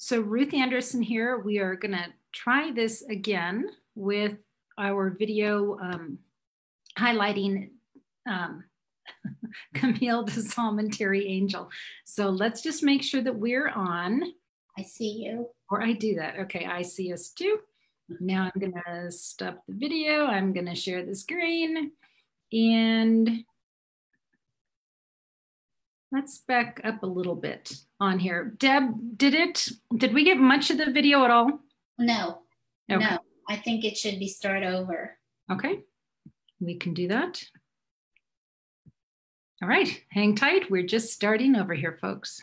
So Ruth Anderson here. We are going to try this again with our video highlighting Camille DeSalme and Teri Angel. So let's just make sure that we're on. I see you. Or I do that. Okay, I see us too. Now I'm going to stop the video. I'm going to share the screen. And let's back up a little bit on here. Deb, did we get much of the video at all? No, okay. No. I think it should be start over. Okay, we can do that. All right, hang tight. We're just starting over here, folks.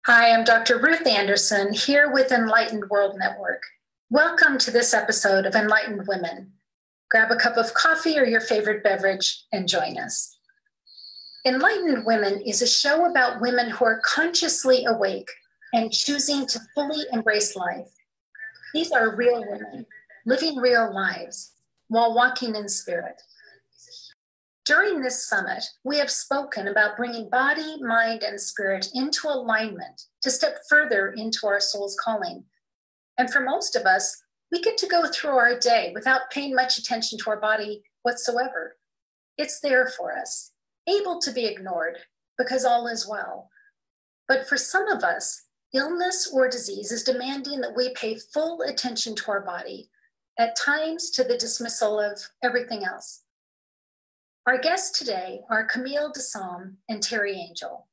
Hi, I'm Dr. Ruth Anderson here with Enlightened World Network. Welcome to this episode of Enlightened Women. Grab a cup of coffee or your favorite beverage and join us. Enlightened Women is a show about women who are consciously awake and choosing to fully embrace life. These are real women living real lives while walking in spirit. During this summit, we have spoken about bringing body, mind, and spirit into alignment to step further into our soul's calling. And for most of us, we get to go through our day without paying much attention to our body whatsoever. It's there for us, able to be ignored because all is well. But for some of us, illness or disease is demanding that we pay full attention to our body, at times to the dismissal of everything else. Our guests today are Camille DeSalme and Teri Angel.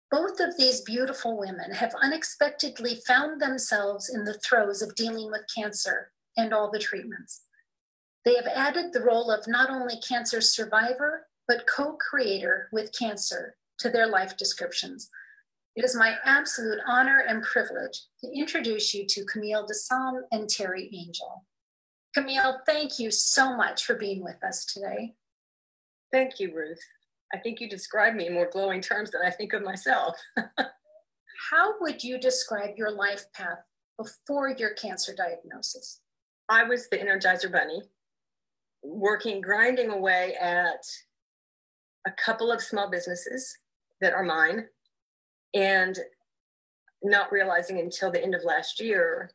Both of these beautiful women have unexpectedly found themselves in the throes of dealing with cancer and all the treatments. They have added the role of not only cancer survivor, but co-creator with cancer to their life descriptions. It is my absolute honor and privilege to introduce you to Camille DeSalme and Teri Angel. Camille, thank you so much for being with us today. Thank you, Ruth. I think you described me in more glowing terms than I think of myself. How would you describe your life path before your cancer diagnosis? I was the Energizer Bunny, grinding away at a couple of small businesses that are mine, and not realizing until the end of last year,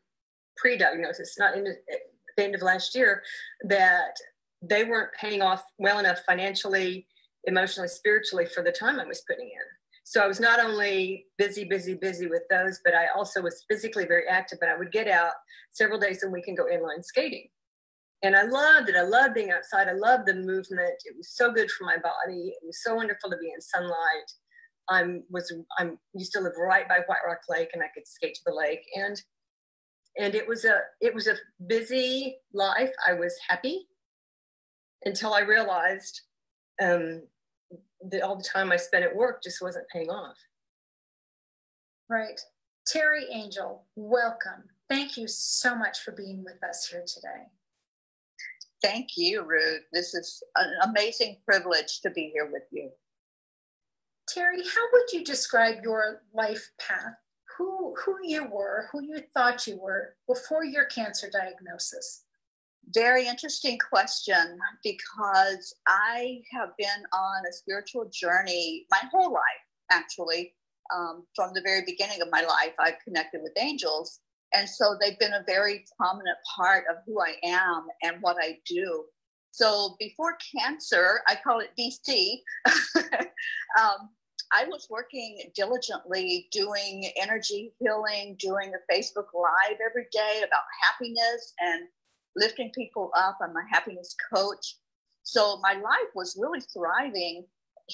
pre-diagnosis, not in the end of last year, that they weren't paying off well enough financially, emotionally, spiritually for the time I was putting in. So I was not only busy with those, but I also was physically very active, and I would get out several days a week and go inline skating. And I loved it. I loved being outside. I loved the movement. It was so good for my body. It was so wonderful to be in sunlight. I used to live right by White Rock Lake, and I could skate to the lake. And it was a busy life. I was happy until I realized that all the time I spent at work just wasn't paying off. Right. Teri Angel, welcome. Thank you so much for being with us here today. Thank you, Ruth. This is an amazing privilege to be here with you. Teri, how would you describe your life path? Who you were, who you thought you were before your cancer diagnosis? Very interesting question, because I have been on a spiritual journey my whole life, actually. From the very beginning of my life, I've connected with angels. And so they've been a very prominent part of who I am and what I do. So before cancer, I call it DC, I was working diligently doing energy healing, doing a Facebook Live every day about happiness and lifting people up. I'm a happiness coach. So my life was really thriving,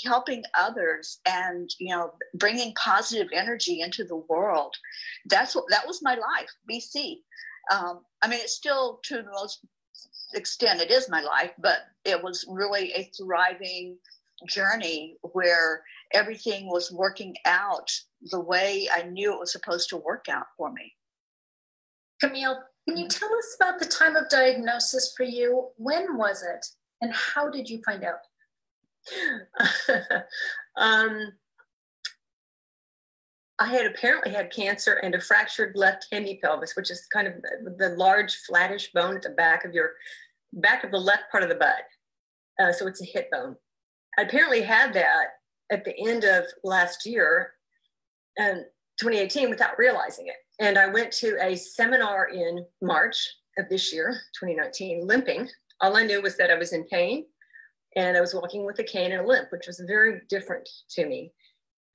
helping others and, bringing positive energy into the world. That was my life, BC. It's still, to the most extent, it is my life, but it was really a thriving journey where everything was working out the way I knew it was supposed to work out for me. Camille, can you tell us about the time of diagnosis for you? When was it? And how did you find out? I had apparently had cancer and a fractured left hemipelvis, which is kind of the large flattish bone at the back of the left part of the butt. So it's a hip bone. I apparently had that at the end of last year, 2018, without realizing it. And I went to a seminar in March of this year, 2019, limping. All I knew was that I was in pain and I was walking with a cane and a limp, which was very different to me.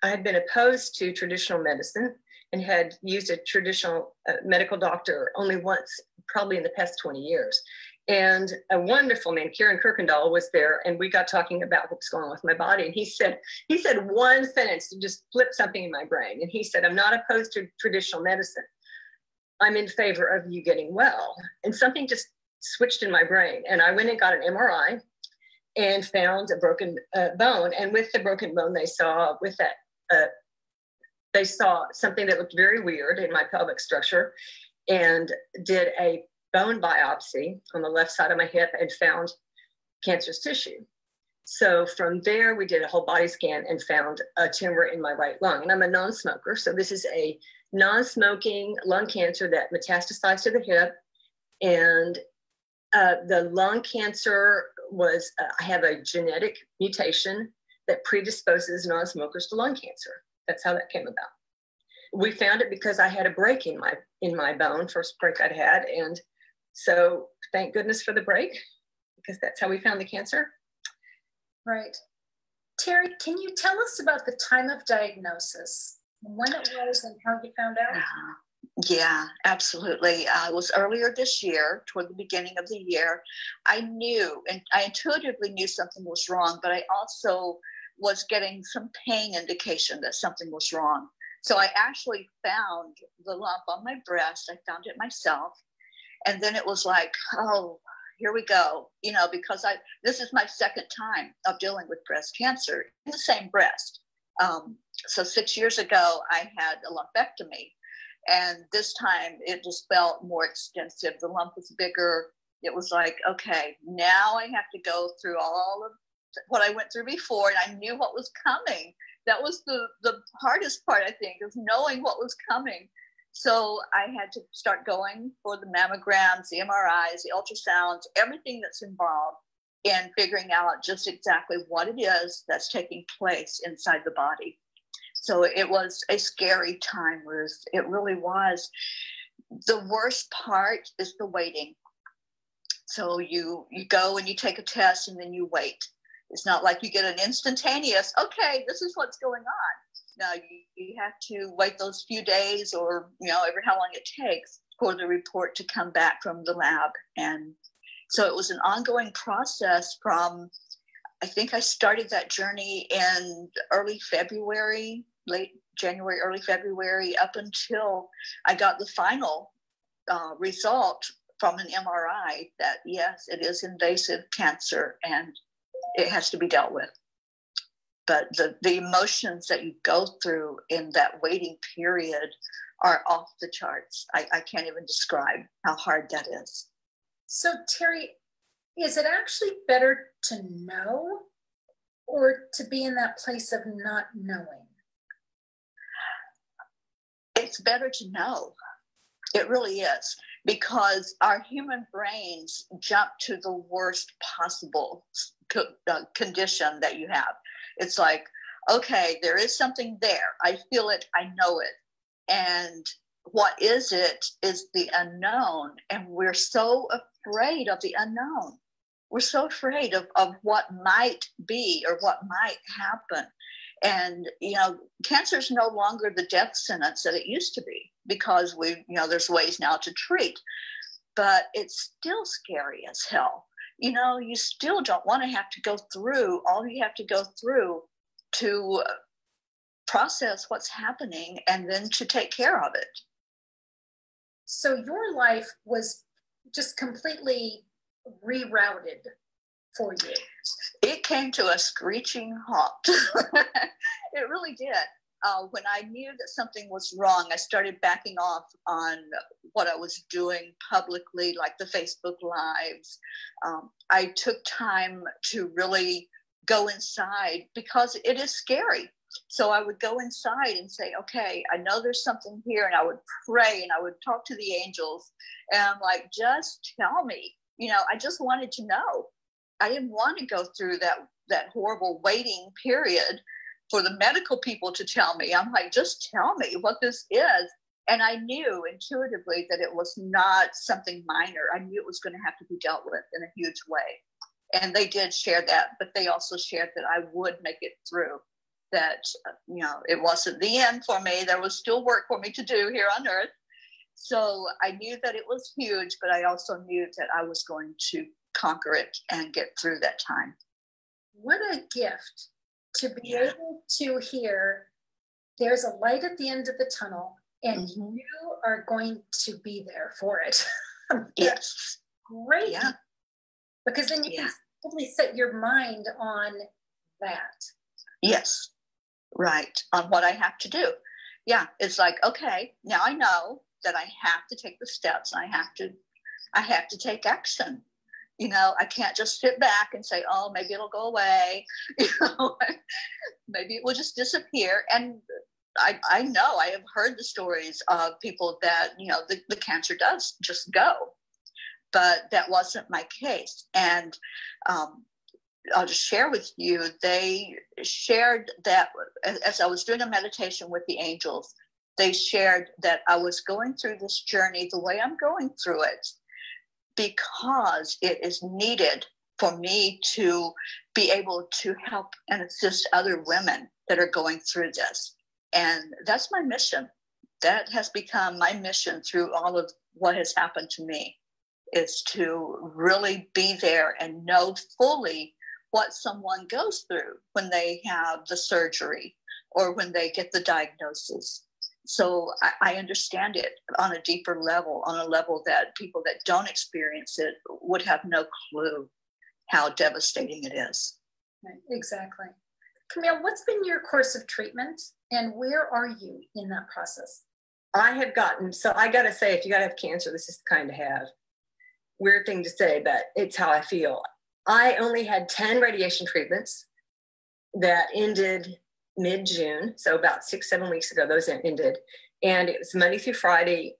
I had been opposed to traditional medicine and had used a traditional medical doctor only once, probably in the past 20 years. And a wonderful man, Kieran Kirkendall, was there, and we got talking about what was going on with my body. And he said one sentence to just flip something in my brain. And he said, I'm not opposed to traditional medicine. I'm in favor of you getting well. And something just switched in my brain. And I went and got an MRI and found a broken bone. And with the broken bone, they saw something that looked very weird in my pelvic structure, and did a bone biopsy on the left side of my hip and found cancerous tissue. So from there, we did a whole body scan and found a tumor in my right lung. And I'm a non-smoker. So this is a non-smoking lung cancer that metastasized to the hip. And the lung cancer was, I have a genetic mutation that predisposes non-smokers to lung cancer. That's how that came about. We found it because I had a break in my bone, first break I'd had. And so thank goodness for the break, because that's how we found the cancer. Right. Teri, can you tell us about the time of diagnosis, when it was and how you found out? Yeah, absolutely. It was earlier this year, toward the beginning of the year. I knew, and I intuitively knew something was wrong, but I also was getting some pain indication that something was wrong. So I actually found the lump on my breast. I found it myself. And then it was like, oh, here we go. You know, because this is my second time of dealing with breast cancer in the same breast. So 6 years ago, I had a lumpectomy. And this time it just felt more extensive. The lump was bigger. It was like, okay, now I have to go through all of what I went through before, and I knew what was coming. That was the hardest part, I think, is knowing what was coming. So I had to start going for the mammograms, the MRIs, the ultrasounds, everything that's involved in figuring out just exactly what it is that's taking place inside the body. So it was a scary time, Ruth. It really was. The worst part is the waiting. So you go and you take a test and then you wait. It's not like you get an instantaneous, okay, this is what's going on. No, you have to wait those few days, or, you know, ever how long it takes for the report to come back from the lab. And so it was an ongoing process from, I think I started that journey in early February, late January, early February, up until I got the final result from an MRI that, yes, it is invasive cancer and it has to be dealt with. But the emotions that you go through in that waiting period are off the charts. I can't even describe how hard that is. So Teri, is it actually better to know or to be in that place of not knowing? It's better to know. It really is, because our human brains jump to the worst possible condition that you have. It's like, okay, there is something there. I feel it. I know it. And what is it is the unknown. And we're so afraid of the unknown. We're so afraid of what might be or what might happen. And, you know, cancer is no longer the death sentence that it used to be, because there's ways now to treat, but it's still scary as hell. You know, you still don't want to have to go through all you have to go through to process what's happening and then to take care of it. So your life was just completely rerouted for you. It came to a screeching halt. It really did. When I knew that something was wrong, I started backing off on what I was doing publicly, like the Facebook Lives. I took time to really go inside, because it is scary. So I would go inside and say, okay, I know there's something here. And I would pray and I would talk to the angels. And I'm like, just tell me. You know, I just wanted to know. I didn't want to go through that horrible waiting period for the medical people to tell me. I'm like, just tell me what this is. And I knew intuitively that it was not something minor. I knew it was going to have to be dealt with in a huge way. And they did share that, but they also shared that I would make it through, that, you know, it wasn't the end for me. There was still work for me to do here on earth. So I knew that it was huge, but I also knew that I was going to conquer it and get through that time. What a gift to be able to hear there's a light at the end of the tunnel and you are going to be there for it. Yes. Great. Yeah. Because then you can simply set your mind on that. Yes. Right. On what I have to do. Yeah. It's like, okay, now I know that I have to take the steps. I have to take action. You know, I can't just sit back and say, oh, maybe it'll go away. You know, maybe it will just disappear. And I know, I have heard the stories of people that, you know, the cancer does just go. But that wasn't my case. And I'll just share with you, they shared that as I was doing a meditation with the angels, they shared that I was going through this journey the way I'm going through it because it is needed for me to be able to help and assist other women that are going through this. And that's my mission. That has become my mission through all of what has happened to me, is to really be there and know fully what someone goes through when they have the surgery or when they get the diagnosis. So I understand it on a deeper level, on a level that people that don't experience it would have no clue how devastating it is. Right, exactly. Camille, what's been your course of treatment and where are you in that process? I have gotten, so I got to say, if you got to have cancer, this is kind of have. Weird thing to say, but it's how I feel. I only had 10 radiation treatments that ended mid-June. So about 6-7 weeks ago, those ended. And it was Monday through Friday,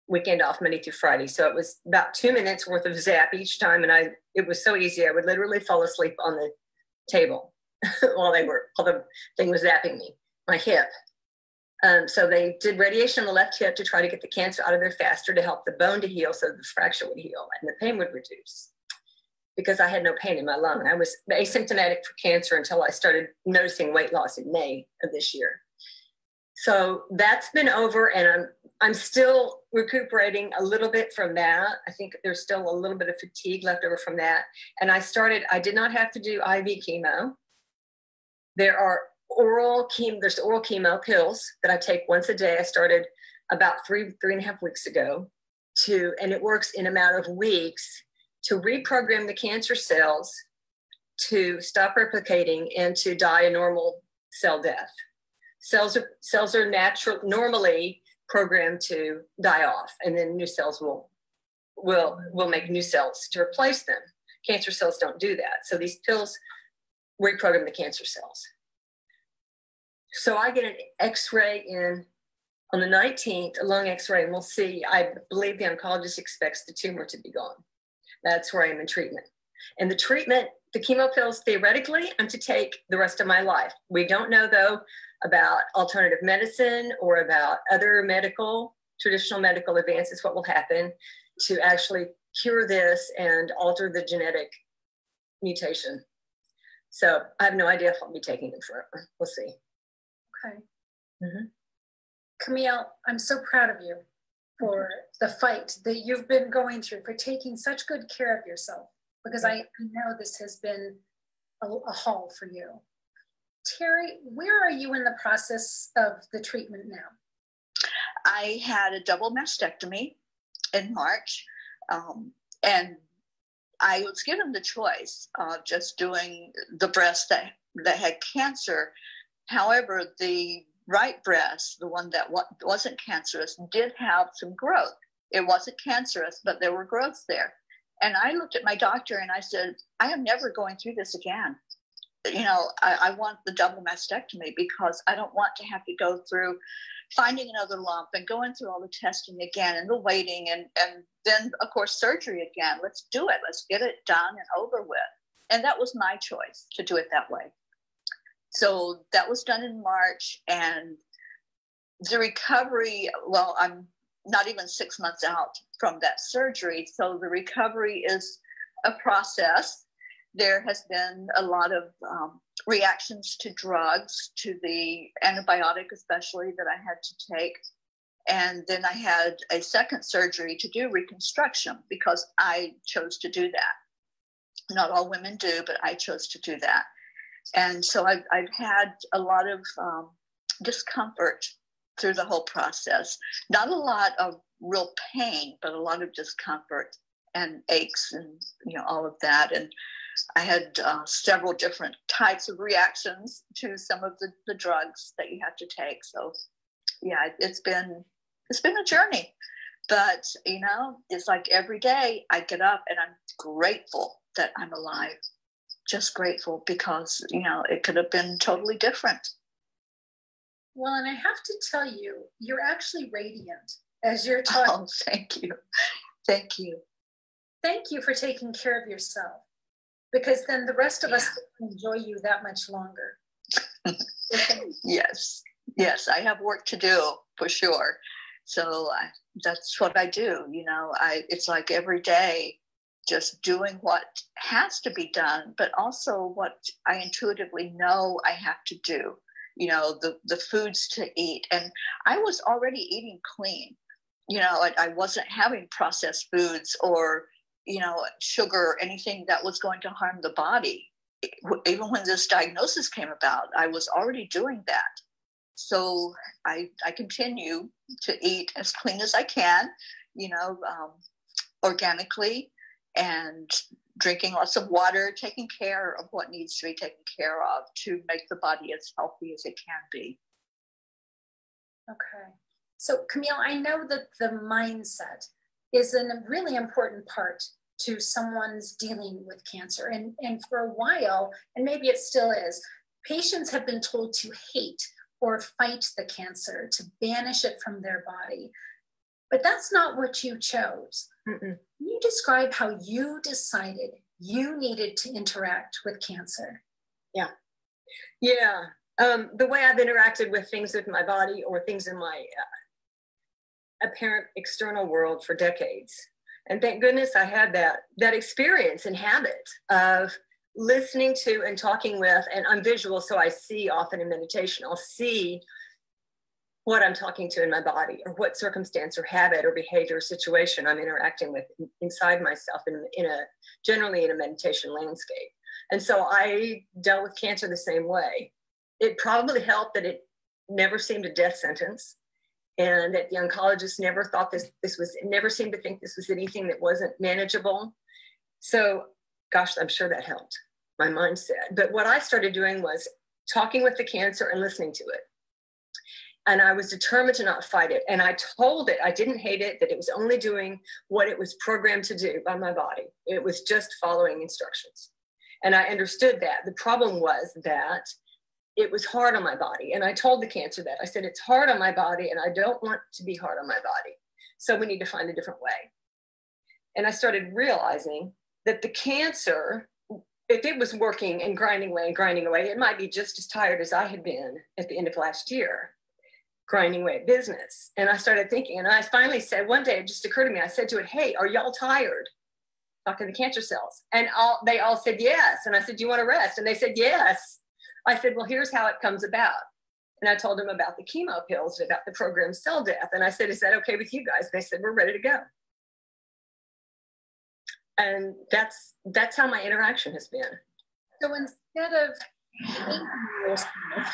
weekend off Monday through Friday. So it was about 2 minutes worth of zap each time. And it was so easy. I would literally fall asleep on the table while the thing was zapping me, my hip. So they did radiation on the left hip to try to get the cancer out of there faster, to help the bone to heal so the fracture would heal and the pain would reduce, because I had no pain in my lung. I was asymptomatic for cancer until I started noticing weight loss in May of this year. So that's been over, and I'm still recuperating a little bit from that. I think there's still a little bit of fatigue left over from that. And I did not have to do IV chemo. There's oral chemo pills that I take once a day. I started about 3.5 weeks ago and it works in a matter of weeks to reprogram the cancer cells to stop replicating and to die a normal cell death. Cells are normally programmed to die off, and then new cells will make new cells to replace them. Cancer cells don't do that. So these pills reprogram the cancer cells. So I get an X-ray on the 19th, a lung X-ray, and we'll see. I believe the oncologist expects the tumor to be gone. That's where I am in treatment. And the chemo pills, theoretically, I'm to take the rest of my life. We don't know, though, about alternative medicine or about other traditional medical advances, what will happen to actually cure this and alter the genetic mutation. So I have no idea if I'll be taking them forever. We'll see. Okay. Mm-hmm. Camille, I'm so proud of you for the fight that you've been going through, for taking such good care of yourself, because I know this has been a haul for you. Teri, where are you in the process of the treatment now? I had a double mastectomy in March, and I was given the choice of just doing the breast that had cancer. However, the right breast, the one that wasn't cancerous, did have some growth. It wasn't cancerous, but there were growths there. And I looked at my doctor and I said, I am never going through this again. You know, I want the double mastectomy because I don't want to have to go through finding another lump and going through all the testing again and the waiting and then, of course, surgery again. Let's do it. Let's get it done and over with. And that was my choice to do it that way. So that was done in March, and the recovery, well, I'm not even 6 months out from that surgery. So the recovery is a process. There has been a lot of reactions to drugs, to the antibiotic especially that I had to take. And then I had a second surgery to do reconstruction because I chose to do that. Not all women do, but I chose to do that. And so I've had a lot of discomfort through the whole process. Not a lot of real pain, but a lot of discomfort and aches and, you know, all of that. And I had several different types of reactions to some of the drugs that you have to take. So yeah, it's been a journey, but you know, it's like every day I get up and I'm grateful that I'm alive. Just grateful, because you know, it could have been totally different. Well, and I have to tell you, you're actually radiant as you're talking. Oh, thank you. Thank you. Thank you for taking care of yourself, because then the rest of us can enjoy you that much longer. Yes, I have work to do for sure. So that's what I do. You know, it's like every day just doing what has to be done, but also what I intuitively know I have to do. You know, the foods to eat. And I was already eating clean. You know, I wasn't having processed foods or, you know, sugar or anything that was going to harm the body. Even when this diagnosis came about, I was already doing that. So I continue to eat as clean as I can, you know, organically, and drinking lots of water, taking care of what needs to be taken care of to make the body as healthy as it can be. Okay. So Camille, I know that the mindset is a really important part to someone's dealing with cancer. And for a while, and maybe it still is, patients have been told to hate or fight the cancer, to banish it from their body. But that's not what you chose. Mm-mm. Can you describe how you decided you needed to interact with cancer? Yeah. The way I've interacted with things with my body or things in my apparent external world for decades. And thank goodness I had that experience and habit of listening to and talking with, and I'm visual, so I see often in meditation, I'll see what I'm talking to in my body, or what circumstance or habit or behavior or situation I'm interacting with inside myself generally in a meditation landscape. And so I dealt with cancer the same way. It probably helped that it never seemed a death sentence, and that the oncologist never thought never seemed to think this was anything that wasn't manageable. So, gosh, I'm sure that helped my mindset. But what I started doing was talking with the cancer and listening to it. And I was determined to not fight it. And I told it I didn't hate it, that it was only doing what it was programmed to do by my body. It was just following instructions. And I understood that. The problem was that it was hard on my body. And I told the cancer that. I said, it's hard on my body, and I don't want to be hard on my body. So we need to find a different way. And I started realizing that the cancer, if it was working and grinding away, it might be just as tired as I had been at the end of last year, grinding away at business. And I started thinking, and I finally said, one day it just occurred to me, I said to it, hey, are y'all tired? Talking to the cancer cells. And they all said yes. And I said, do you want to rest? And they said yes. I said, well, here's how it comes about. And I told them about the chemo pills and about the programmed cell death. And I said, is that okay with you guys? They said, we're ready to go. And that's how my interaction has been. So instead of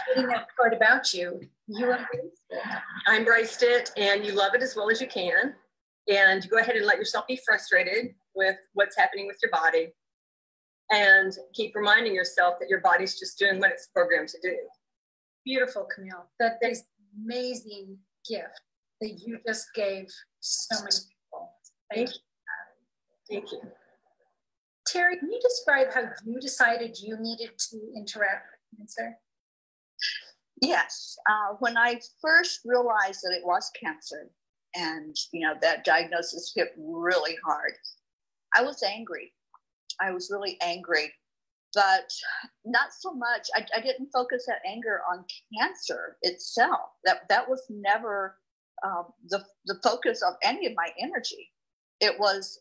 hating that part about you, you embraced it. I embraced it, and you love it as well as you can. And you go ahead and let yourself be frustrated with what's happening with your body, and keep reminding yourself that your body's just doing what it's programmed to do. Beautiful, Camille. That is an amazing gift that you just gave so many people. Thank you. Thank you. Teri, can you describe how you decided you needed to interact with cancer? Yes. When I first realized that it was cancer, and that diagnosis hit really hard, I was angry. I was really angry but not so much. I didn't focus that anger on cancer itself. That was never the focus of any of my energy. It was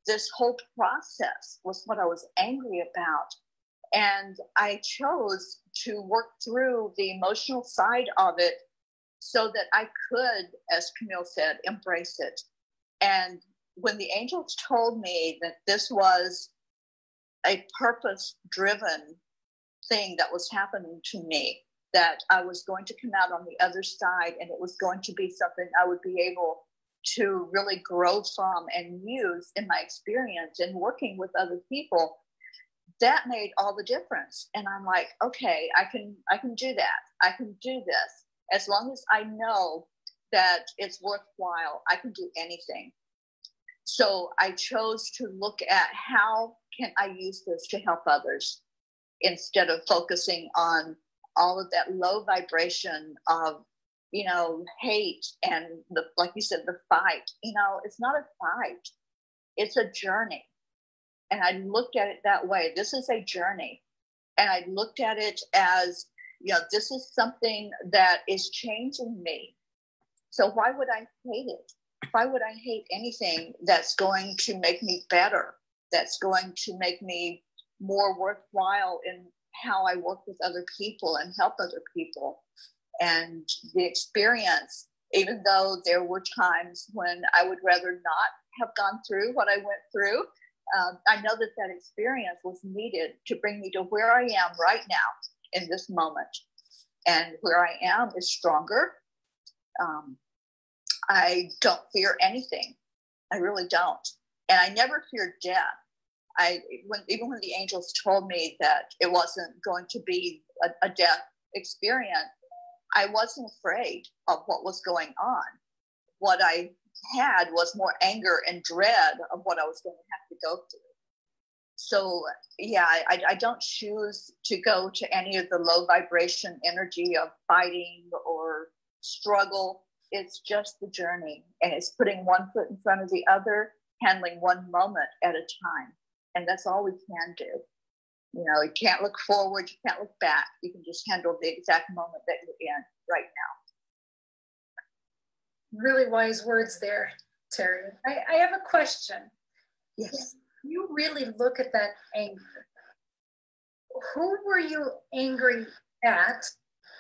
this whole process was what I was angry about. And I chose to work through the emotional side of it so that I could, as Camille said, embrace it. And when the angels told me that this was a purpose-driven thing that was happening to me, that I was going to come out on the other side and it was going to be something I would be able to really grow from and use in my experience and working with other people, that made all the difference. And I'm like, okay, I can do that. I can do this. As long as I know that it's worthwhile, I can do anything. So I chose to look at how can I use this to help others instead of focusing on all of that low vibration of, hate and like you said, the fight. It's not a fight. It's a journey. And I looked at it that way. This is a journey. And I looked at it as, this is something that is changing me. So why would I hate it? Why would I hate anything that's going to make me better? That's going to make me more worthwhile in how I work with other people and help other people. And the experience, even though there were times when I would rather not have gone through what I went through, I know that experience was needed to bring me to where I am right now in this moment. And where I am is stronger. I don't fear anything. I really don't. And I never feared death. Even when the angels told me that it wasn't going to be a death experience, I wasn't afraid of what was going on. What I had was more anger and dread of what I was going to have to go through. So yeah, I don't choose to go to any of the low vibration energy of fighting or struggle. It's just the journey, and it's putting one foot in front of the other, handling one moment at a time. And that's all we can do. You can't look forward, you can't look back. You can just handle the exact moment that you're in right now. Really wise words there, Teri. I have a question. Yes. If you really look at that anger, who were you angry at?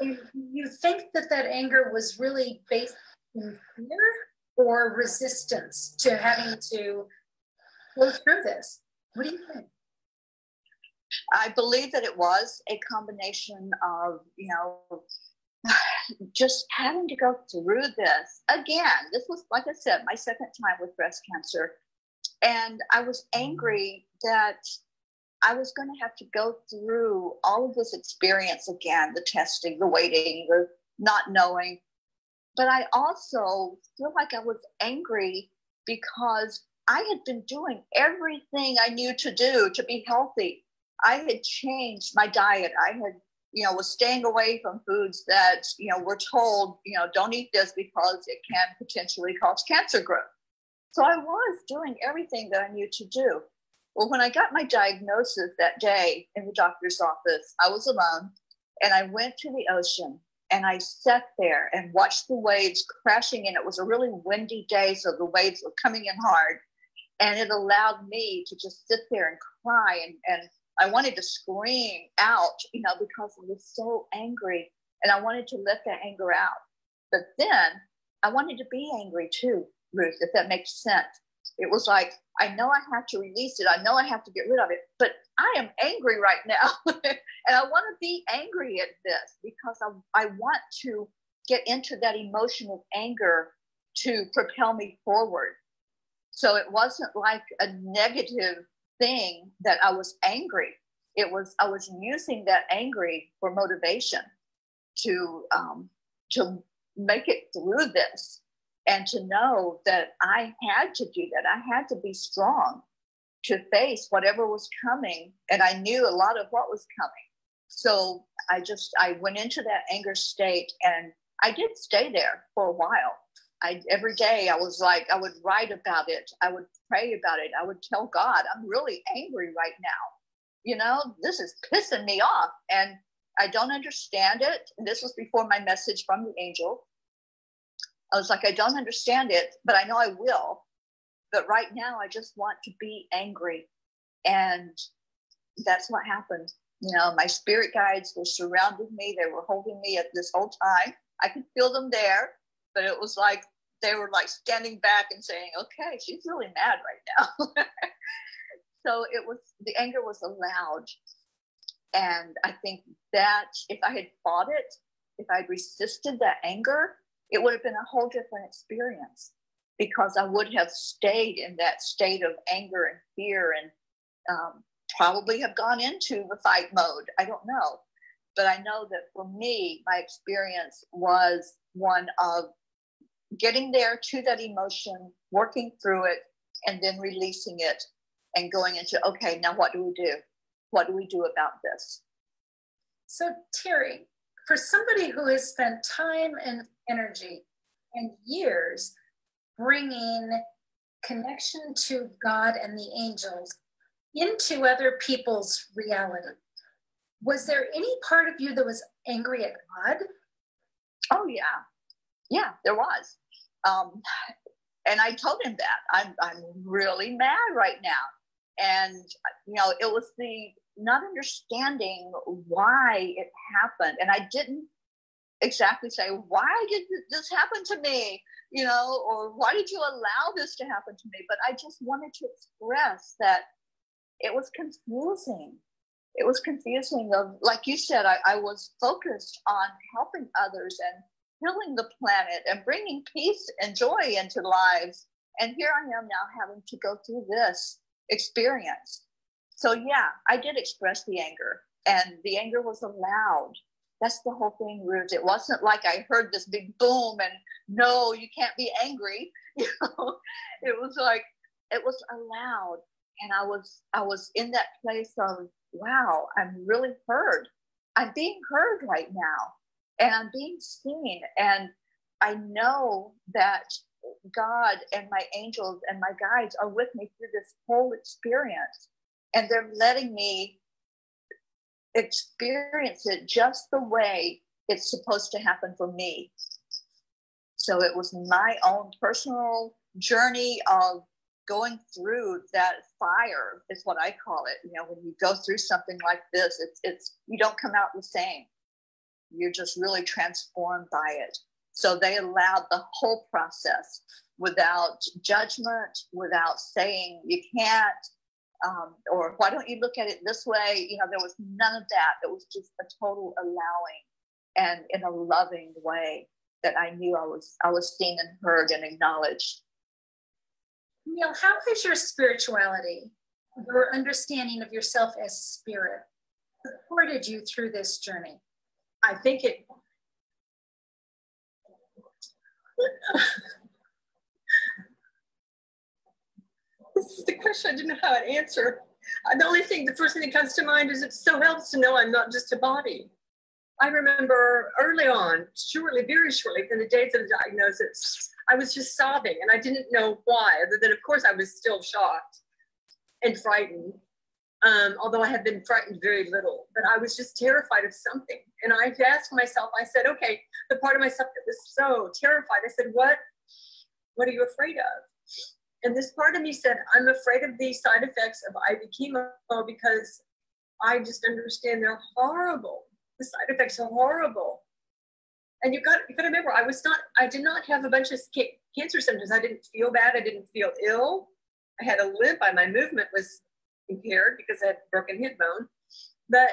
And you think that anger was really based in fear or resistance to having to go through this? What do you think? I believe that it was a combination of, just having to go through this. Again, this was, like I said, my second time with breast cancer. And I was angry that I was going to have to go through all of this experience again, the testing, the waiting, the not knowing. But I also feel like I was angry because I had been doing everything I knew to do to be healthy. I had changed my diet. I had, was staying away from foods that, were told, don't eat this because it can potentially cause cancer growth. So I was doing everything that I knew to do. Well, when I got my diagnosis that day in the doctor's office, I was alone, and I went to the ocean and I sat there and watched the waves crashing in. It was a really windy day, so the waves were coming in hard, and it allowed me to just sit there and cry. And I wanted to scream out, because I was so angry, and I wanted to let that anger out. But then I wanted to be angry too, Ruth, if that makes sense. It was like, I know I have to release it. I know I have to get rid of it, but I am angry right now. And I want to be angry at this because I want to get into that emotion of anger to propel me forward. So it wasn't like a negative thing that I was angry. I was using that angry for motivation to make it through this. And to know that I had to do that. I had to be strong to face whatever was coming. And I knew a lot of what was coming. So I went into that anger state, and I did stay there for a while. Every day I was like, I would write about it. I would pray about it. I would tell God, I'm really angry right now. you know, this is pissing me off and I don't understand it. And this was before my message from the angel. I was like, I don't understand it, but I know I will. But right now, I just want to be angry. And that's what happened. You know, my spirit guides were surrounding me. They were holding me at this whole time. I could feel them there, but it was like they were like standing back and saying, okay, she's really mad right now. So it was, the anger was allowed. And I think that if I had fought it, if I'd resisted that anger, it would have been a whole different experience, because I would have stayed in that state of anger and fear and probably have gone into the fight mode. I don't know. But I know that for me, my experience was one of getting there to that emotion, working through it, and then releasing it and going into, okay, now what do we do? What do we do about this? So Teri, for somebody who has spent time and energy and years bringing connection to God and the angels into other people's reality, was there any part of you that was angry at God? Oh yeah, yeah, there was. And I told him that I'm really mad right now. And, you know, it was the not understanding why it happened. And I didn't exactly say, why did this happen to me? You know, or why did you allow this to happen to me? But I just wanted to express that it was confusing. It was confusing of, like you said, I was focused on helping others and healing the planet and bringing peace and joy into lives. And here I am now having to go through this experience. So yeah, I did express the anger, and the anger was allowed. That's the whole thing, Ruth. It wasn't like I heard this big boom and no, you can't be angry. You know, it was like, it was allowed. And I was in that place of, wow, I'm really heard. I'm being heard right now, and I'm being seen. And I know that God and my angels and my guides are with me through this whole experience. And they're letting me experience it just the way it's supposed to happen for me. So it was my own personal journey of going through that fire, is what I call it. You know, when you go through something like this, it's you don't come out the same. You're just really transformed by it. So they allowed the whole process without judgment, without saying you can't, or why don't you look at it this way? You know, there was none of that. It was just a total allowing, and in a loving way that I knew I was seen and heard and acknowledged. Camille, how has your spirituality, your understanding of yourself as spirit, supported you through this journey? I think it, this is the question I didn't know how to answer. The first thing that comes to mind is it so helps to know I'm not just a body. I remember early on, very shortly from the days of the diagnosis, I was just sobbing, and I didn't know why, other than, of course, I was still shocked and frightened, although I had been frightened very little. But I was just terrified of something. And I asked myself, I said, okay, the part of myself that was so terrified, I said, what are you afraid of? And this part of me said, I'm afraid of the side effects of IV chemo because I just understand they're horrible. The side effects are horrible. And you got to remember, I did not have a bunch of cancer symptoms. I didn't feel bad. I didn't feel ill. I had a limp. My movement was impaired because I had broken hip bone. But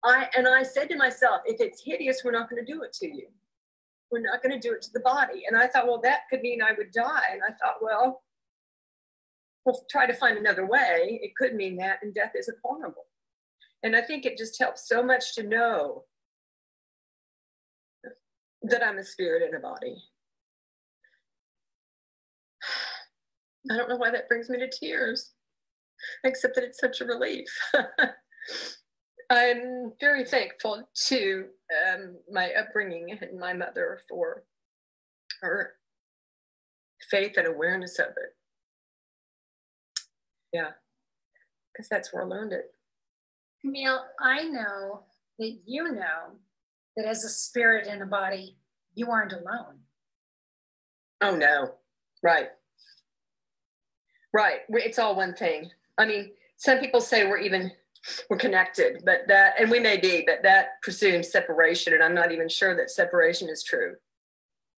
I said to myself, if it's hideous, we're not going to do it to you. We're not going to do it to the body. And I thought, well, that could mean I would die. And I thought, well, we'll try to find another way. It could mean that, and death isn't horrible. And I think it just helps so much to know that I'm a spirit in a body. I don't know why that brings me to tears, except that it's such a relief. I'm very thankful to my upbringing and my mother for her faith and awareness of it. Yeah, because that's where I learned it. Camille, I know that you know that as a spirit in a body, you aren't alone. Oh, no. Right. Right. It's all one thing. I mean, some people say we're connected, but and we may be, but that presumes separation. And I'm not even sure that separation is true.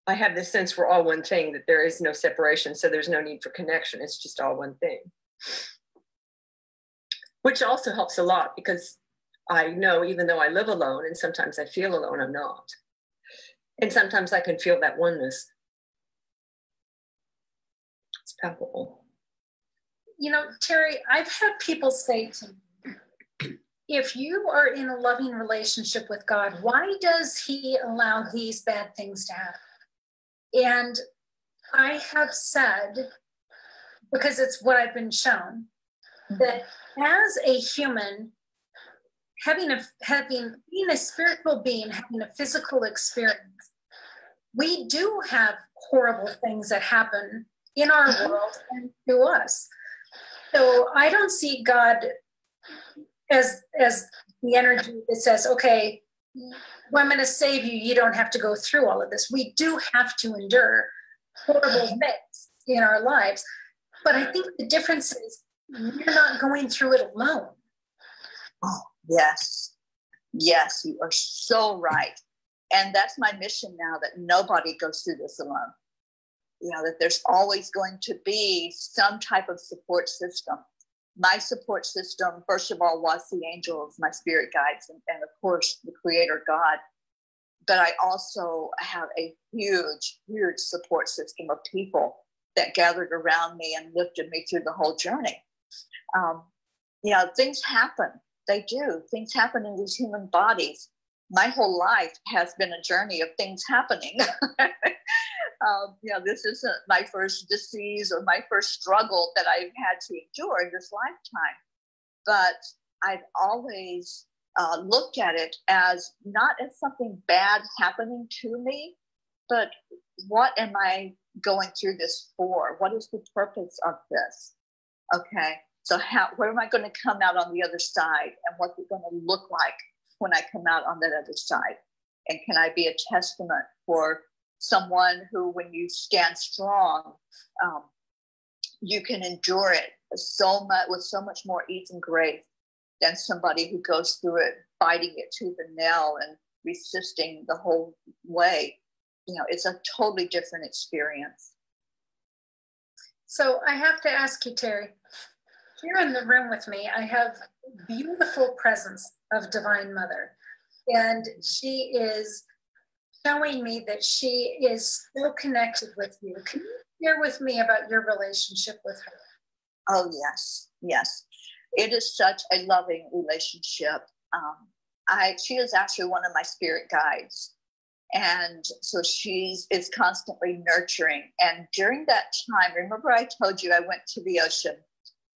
I have this sense we're all one thing, that there is no separation. So there's no need for connection. It's just all one thing, which also helps a lot, because I know, even though I live alone and sometimes I feel alone, I'm not. And sometimes I can feel that oneness. It's palpable. You know, Teri, I've had people say to me, if you are in a loving relationship with God, why does he allow these bad things to happen? And I have said, because it's what I've been shown, that as a human, being a spiritual being, having a physical experience, we do have horrible things that happen in our world and to us. So I don't see God as the energy that says, okay, well, I'm going to save you. You don't have to go through all of this. We do have to endure horrible things in our lives. But I think the difference is you're not going through it alone. Oh, yes. Yes, you are so right. And that's my mission now, that nobody goes through this alone. You know, that there's always going to be some type of support system. My support system, first of all, was the angels, my spirit guides, and of course, the Creator God. But I also have a huge, huge support system of people that gathered around me and lifted me through the whole journey. You know, things happen. They do. Things happen in these human bodies. My whole life has been a journey of things happening. You know, this isn't my first disease or my first struggle that I've had to endure in this lifetime. But I've always looked at it as not as something bad happening to me, but what am I going through this for? What is the purpose of this? Okay, so where am I going to come out on the other side, and what's it going to look like when I come out on that other side? And can I be a testament for someone who, when you stand strong, you can endure it so much with so much more ease and grace than somebody who goes through it fighting it tooth and nail and resisting the whole way. You know, it's a totally different experience. So I have to ask you, Teri, here in the room with me, I have beautiful presence of Divine Mother, and she is showing me that she is so connected with you. Can you share with me about your relationship with her? Oh, yes. Yes. It is such a loving relationship. She is actually one of my spirit guides. And so she is constantly nurturing. And during that time, remember I told you I went to the ocean,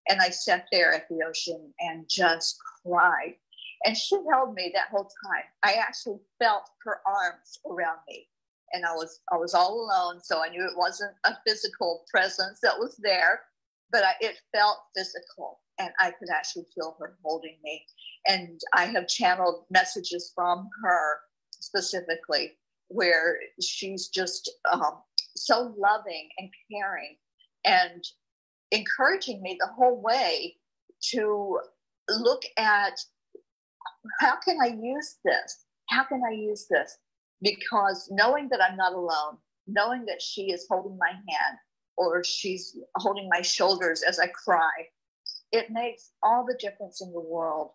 and I sat there at the ocean and just cried. And she held me that whole time. I actually felt her arms around me, and I was all alone. So I knew it wasn't a physical presence that was there, but it felt physical, and I could actually feel her holding me. And I have channeled messages from her specifically, where she's just so loving and caring and encouraging me the whole way to look at, how can I use this? How can I use this? Because knowing that I'm not alone, knowing that she is holding my hand, or she's holding my shoulders as I cry, it makes all the difference in the world.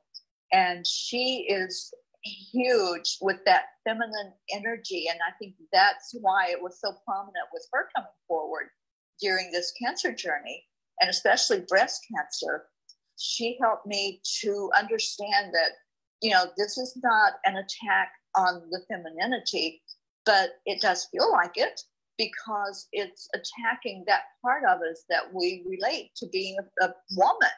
And she is huge with that feminine energy. And I think that's why it was so prominent with her coming forward during this cancer journey, and especially breast cancer. She helped me to understand that, you know, this is not an attack on the femininity, but it does feel like it, because it's attacking that part of us that we relate to being a woman.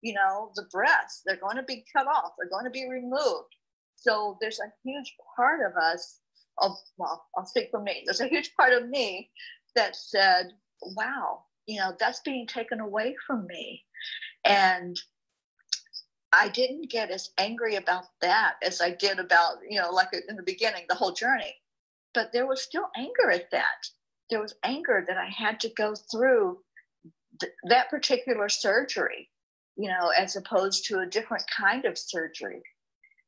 You know, the breasts, they're going to be cut off, they're going to be removed. So there's a huge part of us, well, I'll speak for me, there's a huge part of me that said, wow, you know, that's being taken away from me. And I didn't get as angry about that as I did about, like in the beginning, the whole journey. But there was still anger at that. There was anger that I had to go through that particular surgery, as opposed to a different kind of surgery.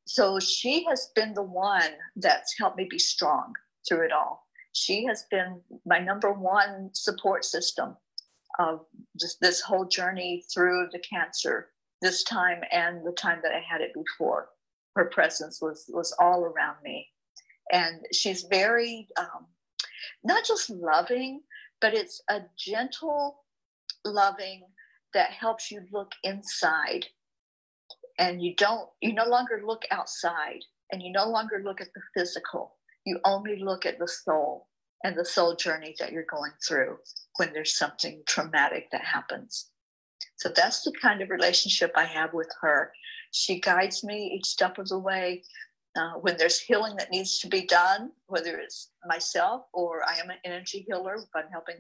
So she has been the one that's helped me be strong through it all. She has been my number one support system of just this whole journey through the cancer, this time and the time that I had it before. Her presence was all around me. And she's very, not just loving, but it's a gentle loving that helps you look inside. And you no longer look outside, and you no longer look at the physical. You only look at the soul and the soul journey that you're going through when there's something traumatic that happens. So that's the kind of relationship I have with her. She guides me each step of the way. When there's healing that needs to be done, whether it's myself or I am an energy healer, if I'm helping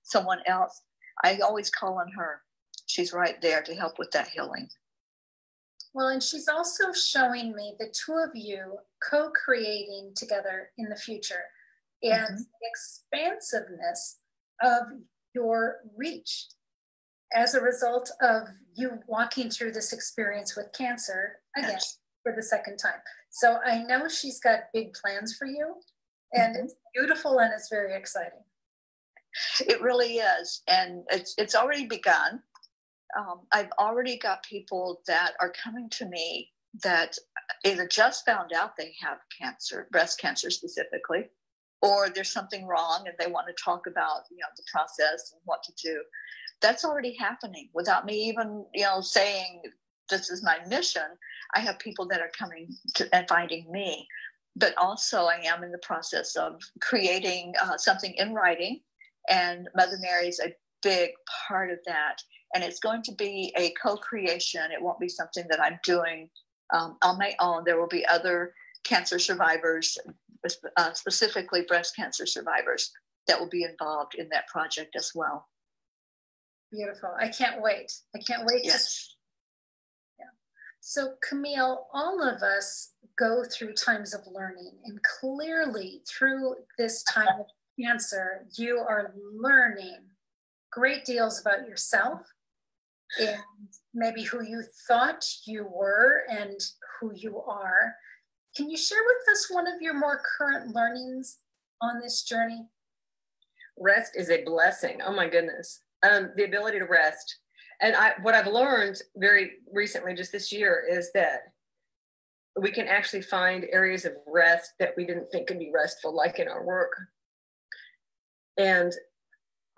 someone else, I always call on her. She's right there to help with that healing. Well, and she's also showing me the two of you co-creating together in the future and the expansiveness of your reach as a result of you walking through this experience with cancer again for the second time. So I know she's got big plans for you, and it's beautiful and it's very exciting. It really is. And it's already begun. I've already got people that are coming to me that either just found out they have cancer, breast cancer specifically, or there's something wrong and they want to talk about, the process and what to do. That's already happening without me even, saying this is my mission. I have people that are coming to and finding me, but also I am in the process of creating something in writing, and Mother Mary's a big part of that. And it's going to be a co-creation. It won't be something that I'm doing on my own. There will be other cancer survivors, specifically breast cancer survivors, that will be involved in that project as well. Beautiful. I can't wait. I can't wait. Yes. So Camille, all of us go through times of learning, and clearly through this time of cancer, you are learning great deals about yourself and maybe who you thought you were and who you are. Can you share with us one of your more current learnings on this journey? Rest is a blessing. Oh my goodness. The ability to rest. And what I've learned very recently, just this year, is that we can actually find areas of rest that we didn't think could be restful, like in our work. And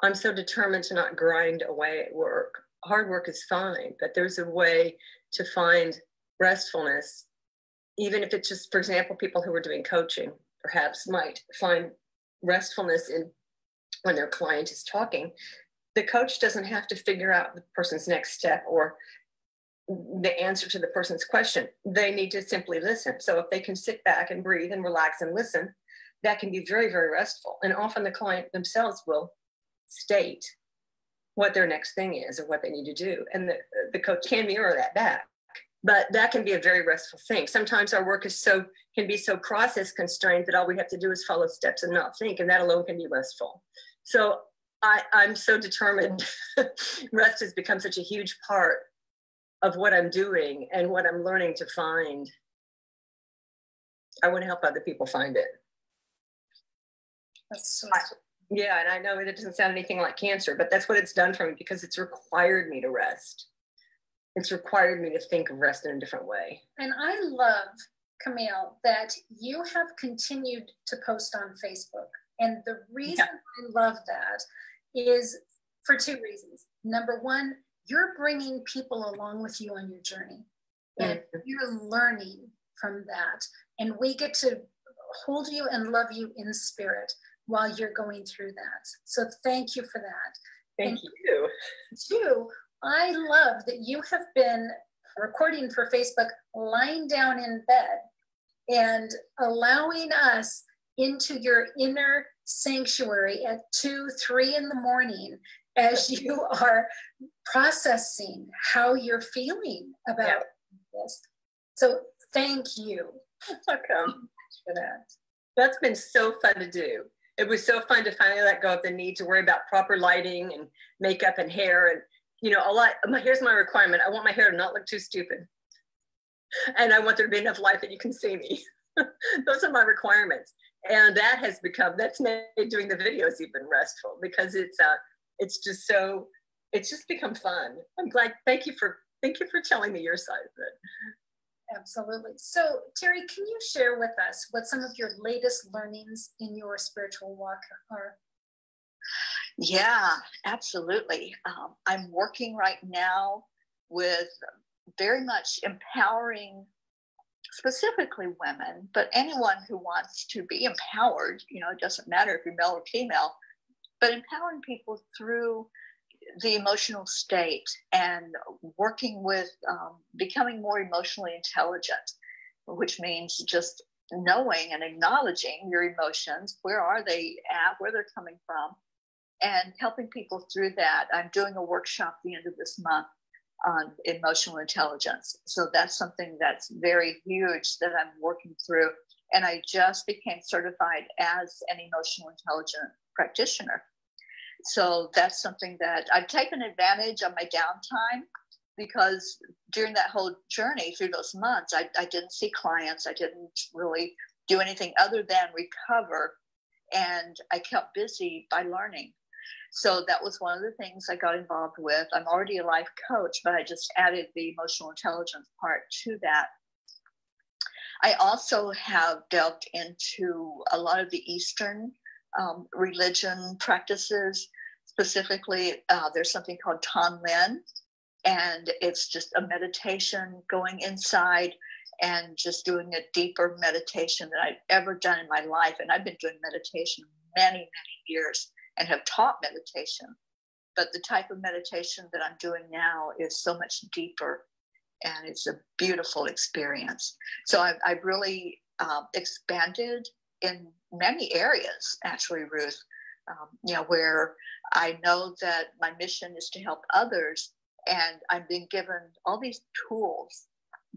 I'm so determined to not grind away at work. Hard work is fine, but there's a way to find restfulness, even if it's just, for example, people who are doing coaching perhaps might find restfulness in when their client is talking. The coach doesn't have to figure out the person's next step or the answer to the person's question. They need to simply listen. So if they can sit back and breathe and relax and listen, that can be very, very restful. And often the client themselves will state what their next thing is or what they need to do. And the coach can mirror that back. But that can be a very restful thing. Sometimes our work can be so process constrained that all we have to do is follow steps and not think, and that alone can be restful. So I'm so determined. Rest has become such a huge part of what I'm doing and what I'm learning to find. I want to help other people find it. That's so yeah, and I know it doesn't sound anything like cancer, but that's what it's done for me, because it's required me to rest. It's required me to think of rest in a different way. And I love, Camille, that you have continued to post on Facebook. And the reason I love that is for two reasons. Number one, you're bringing people along with you on your journey. And you're learning from that. And we get to hold you and love you in spirit while you're going through that. So thank you for that. Thank you. Two, I love that you have been recording for Facebook lying down in bed and allowing us into your inner sanctuary at 2, 3 in the morning as you are processing how you're feeling about Yes. So thank you. Welcome. For that. That's been so fun to do. It was so fun to finally let go of the need to worry about proper lighting and makeup and hair. And, you know, here's my requirement. I want my hair to not look too stupid. And I want there to be enough light that you can see me. Those are my requirements. And that's made doing the videos even restful, because it's just become fun. I'm glad. Thank you for telling me your side of it. Absolutely. So Teri, can you share with us what some of your latest learnings in your spiritual walk are? Yeah, absolutely. I'm working right now with very much empowering specifically women, but anyone who wants to be empowered. You know, it doesn't matter if you're male or female, but empowering people through the emotional state and working with becoming more emotionally intelligent, which means just knowing and acknowledging your emotions. Where are they at, where they're coming from, and helping people through that. I'm doing a workshop at the end of this month on emotional intelligence. So that's something that's very huge that I'm working through. And I just became certified as an emotional intelligence practitioner. So that's something that I've taken advantage of my downtime, because during that whole journey through those months, I didn't see clients. I didn't really do anything other than recover. And I kept busy by learning. So that was one of the things I got involved with. I'm already a life coach, but I just added the emotional intelligence part to that. I also have delved into a lot of the Eastern religion practices. Specifically, there's something called Tonlin, and it's just a meditation going inside and just doing a deeper meditation than I've ever done in my life. And I've been doing meditation many, many years and have taught meditation. But the type of meditation that I'm doing now is so much deeper, and it's a beautiful experience. So I've really expanded in many areas, actually, Ruth, where I know that my mission is to help others, and I'm being given all these tools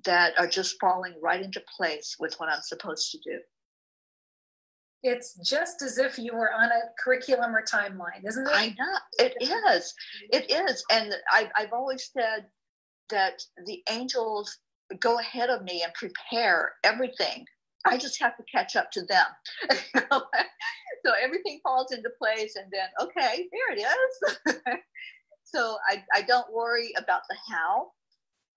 that are just falling right into place with what I'm supposed to do. It's just as if you were on a curriculum or timeline, isn't it? I know, it is. It is. And I've always said that the angels go ahead of me and prepare everything. I just have to catch up to them. So everything falls into place, and then, okay, there it is. So I don't worry about the how.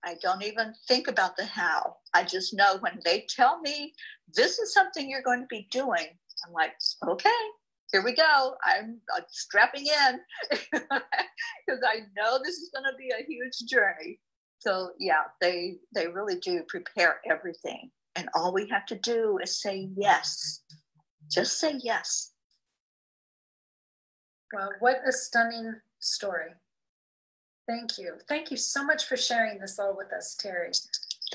I don't even think about the how. I just know when they tell me this is something you're going to be doing, I'm like, okay, here we go. I'm strapping in because I know this is going to be a huge journey. So yeah, they really do prepare everything. And all we have to do is say yes. Just say yes. Wow, what a stunning story. Thank you. Thank you so much for sharing this all with us, Teri.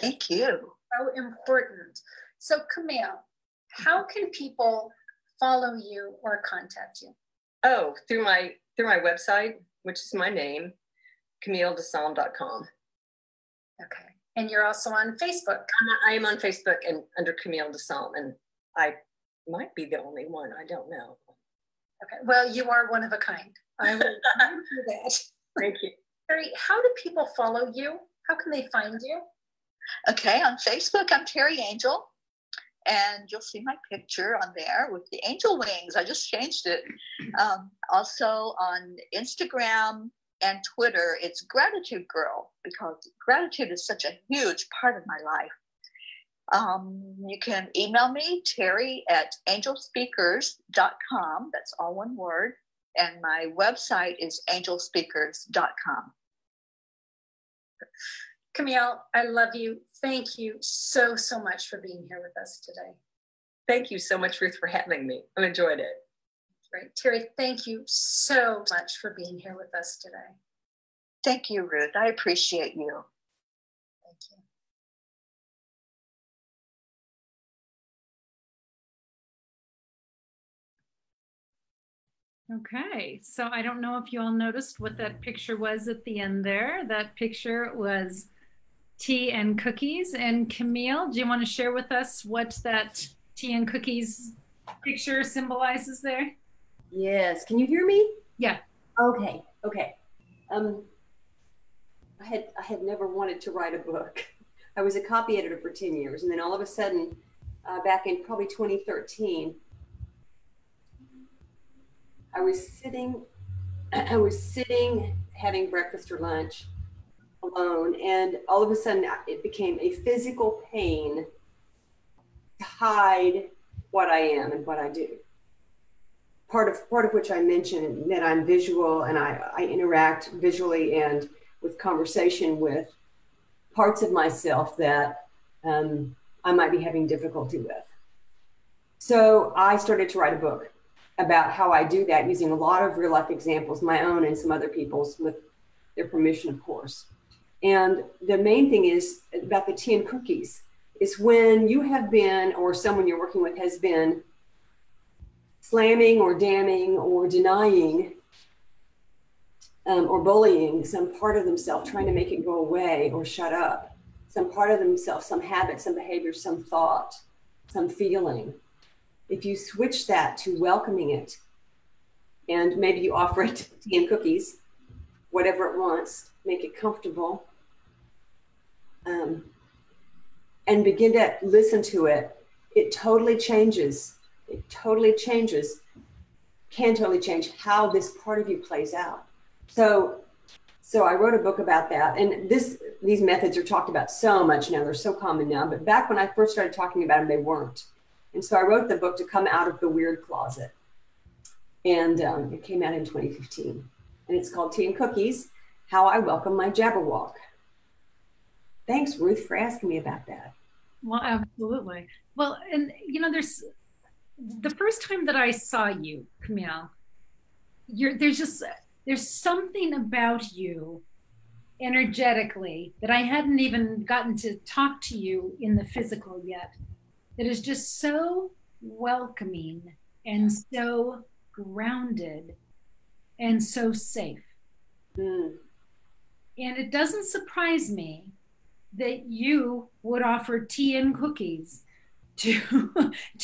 Thank you. So important. So Camille, how can people follow you or contact you? Oh, through my website, which is my name, CamilleDeSalme.com. Okay. And you're also on Facebook. I am on Facebook and under Camille DeSalme, and I might be the only one. I don't know. Okay. Well, you are one of a kind. I will do that. Thank you. Teri, how do people follow you? How can they find you? Okay, on Facebook, I'm Teri Angel, and you'll see my picture on there with the angel wings. I just changed it. Also on Instagram and Twitter, it's Gratitude Girl, because gratitude is such a huge part of my life. You can email me, Teri at angelspeakers.com. That's all one word. And my website is angelspeakers.com. Camille, I love you. Thank you so, so much for being here with us today. Thank you so much, Ruth, for having me. I enjoyed it. Great. Teri, thank you so much for being here with us today. Thank you, Ruth. I appreciate you. Thank you. Okay, so I don't know if you all noticed what that picture was at the end there. That picture was Tea and Cookies. And Camille, do you want to share with us what that tea and cookies picture symbolizes there? Yes. Can you hear me? Yeah. Okay. Okay. I had never wanted to write a book. I was a copy editor for 10 years, and then all of a sudden, back in probably 2013, I was sitting having breakfast or lunch alone, and all of a sudden it became a physical pain to hide what I am and what I do. Part of which I mentioned that I'm visual, and I interact visually and with conversation with parts of myself that I might be having difficulty with. So I started to write a book about how I do that using a lot of real life examples, my own and some other people's, with their permission, of course. And the main thing is about the tea and cookies is when you have been, or someone you're working with has been, slamming or damning or denying or bullying some part of themselves, trying to make it go away or shut up, some part of themselves, some habit, some behavior, some thought, some feeling. If you switch that to welcoming it, and maybe you offer it tea and cookies, whatever it wants, make it comfortable, and begin to listen to it, it totally changes. It totally changes, can totally change how this part of you plays out. So I wrote a book about that, and these methods are talked about so much now. They're so common now, but back when I first started talking about them, they weren't. And so I wrote the book to come out of the weird closet, and it came out in 2015, and it's called Tea and Cookies: How I Welcome My Jabberwock. Thanks, Ruth, for asking me about that. Well, absolutely. Well, and you know, there's the first time that I saw you, Camille, there's something about you energetically that I hadn't even gotten to talk to you in the physical yet, that is just so welcoming and so grounded and so safe. And it doesn't surprise me that you would offer tea and cookies to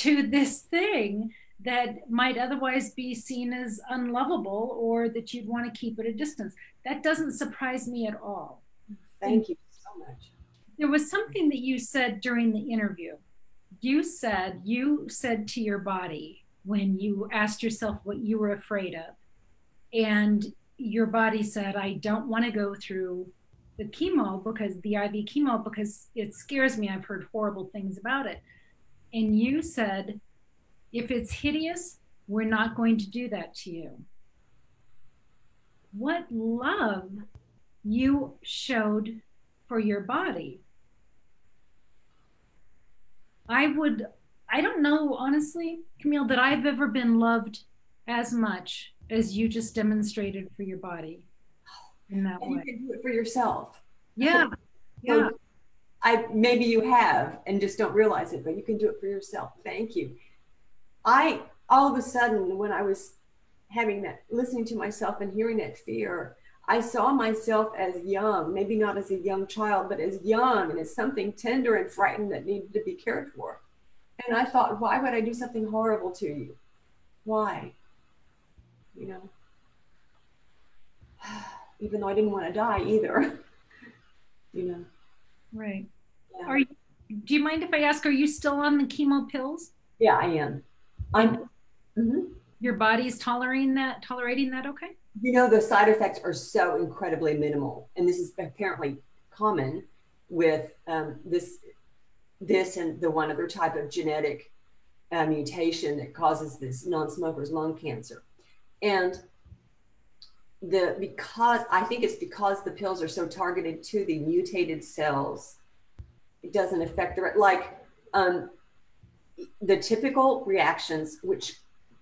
this thing that might otherwise be seen as unlovable, or that you'd want to keep at a distance. That doesn't surprise me at all. Thank you so much. There was something that you said during the interview. You said to your body, when you asked yourself what you were afraid of, and your body said, I don't want to go through the chemo, because the IV chemo, because it scares me. I've heard horrible things about it. And you said, if it's hideous, we're not going to do that to you. What love you showed for your body. I don't know, honestly, Camille, that I've ever been loved as much as you just demonstrated for your body in that way. You can do it for yourself. Yeah. Yeah. Maybe you have and just don't realize it, but you can do it for yourself. Thank you. All of a sudden, when I was having that, listening to myself and hearing that fear, I saw myself as young, maybe not as a young child, but as young and as something tender and frightened that needed to be cared for. And I thought, why would I do something horrible to you? Why? You know, even though I didn't want to die either, you know. Right. Yeah. Do you mind if I ask, are you still on the chemo pills? Yeah, I am. Your body's tolerating that okay? You know, the side effects are so incredibly minimal. And this is apparently common with this and the one other type of genetic mutation that causes this non-smoker's lung cancer. And I think it's because the pills are so targeted to the mutated cells, it doesn't affect the typical reactions, which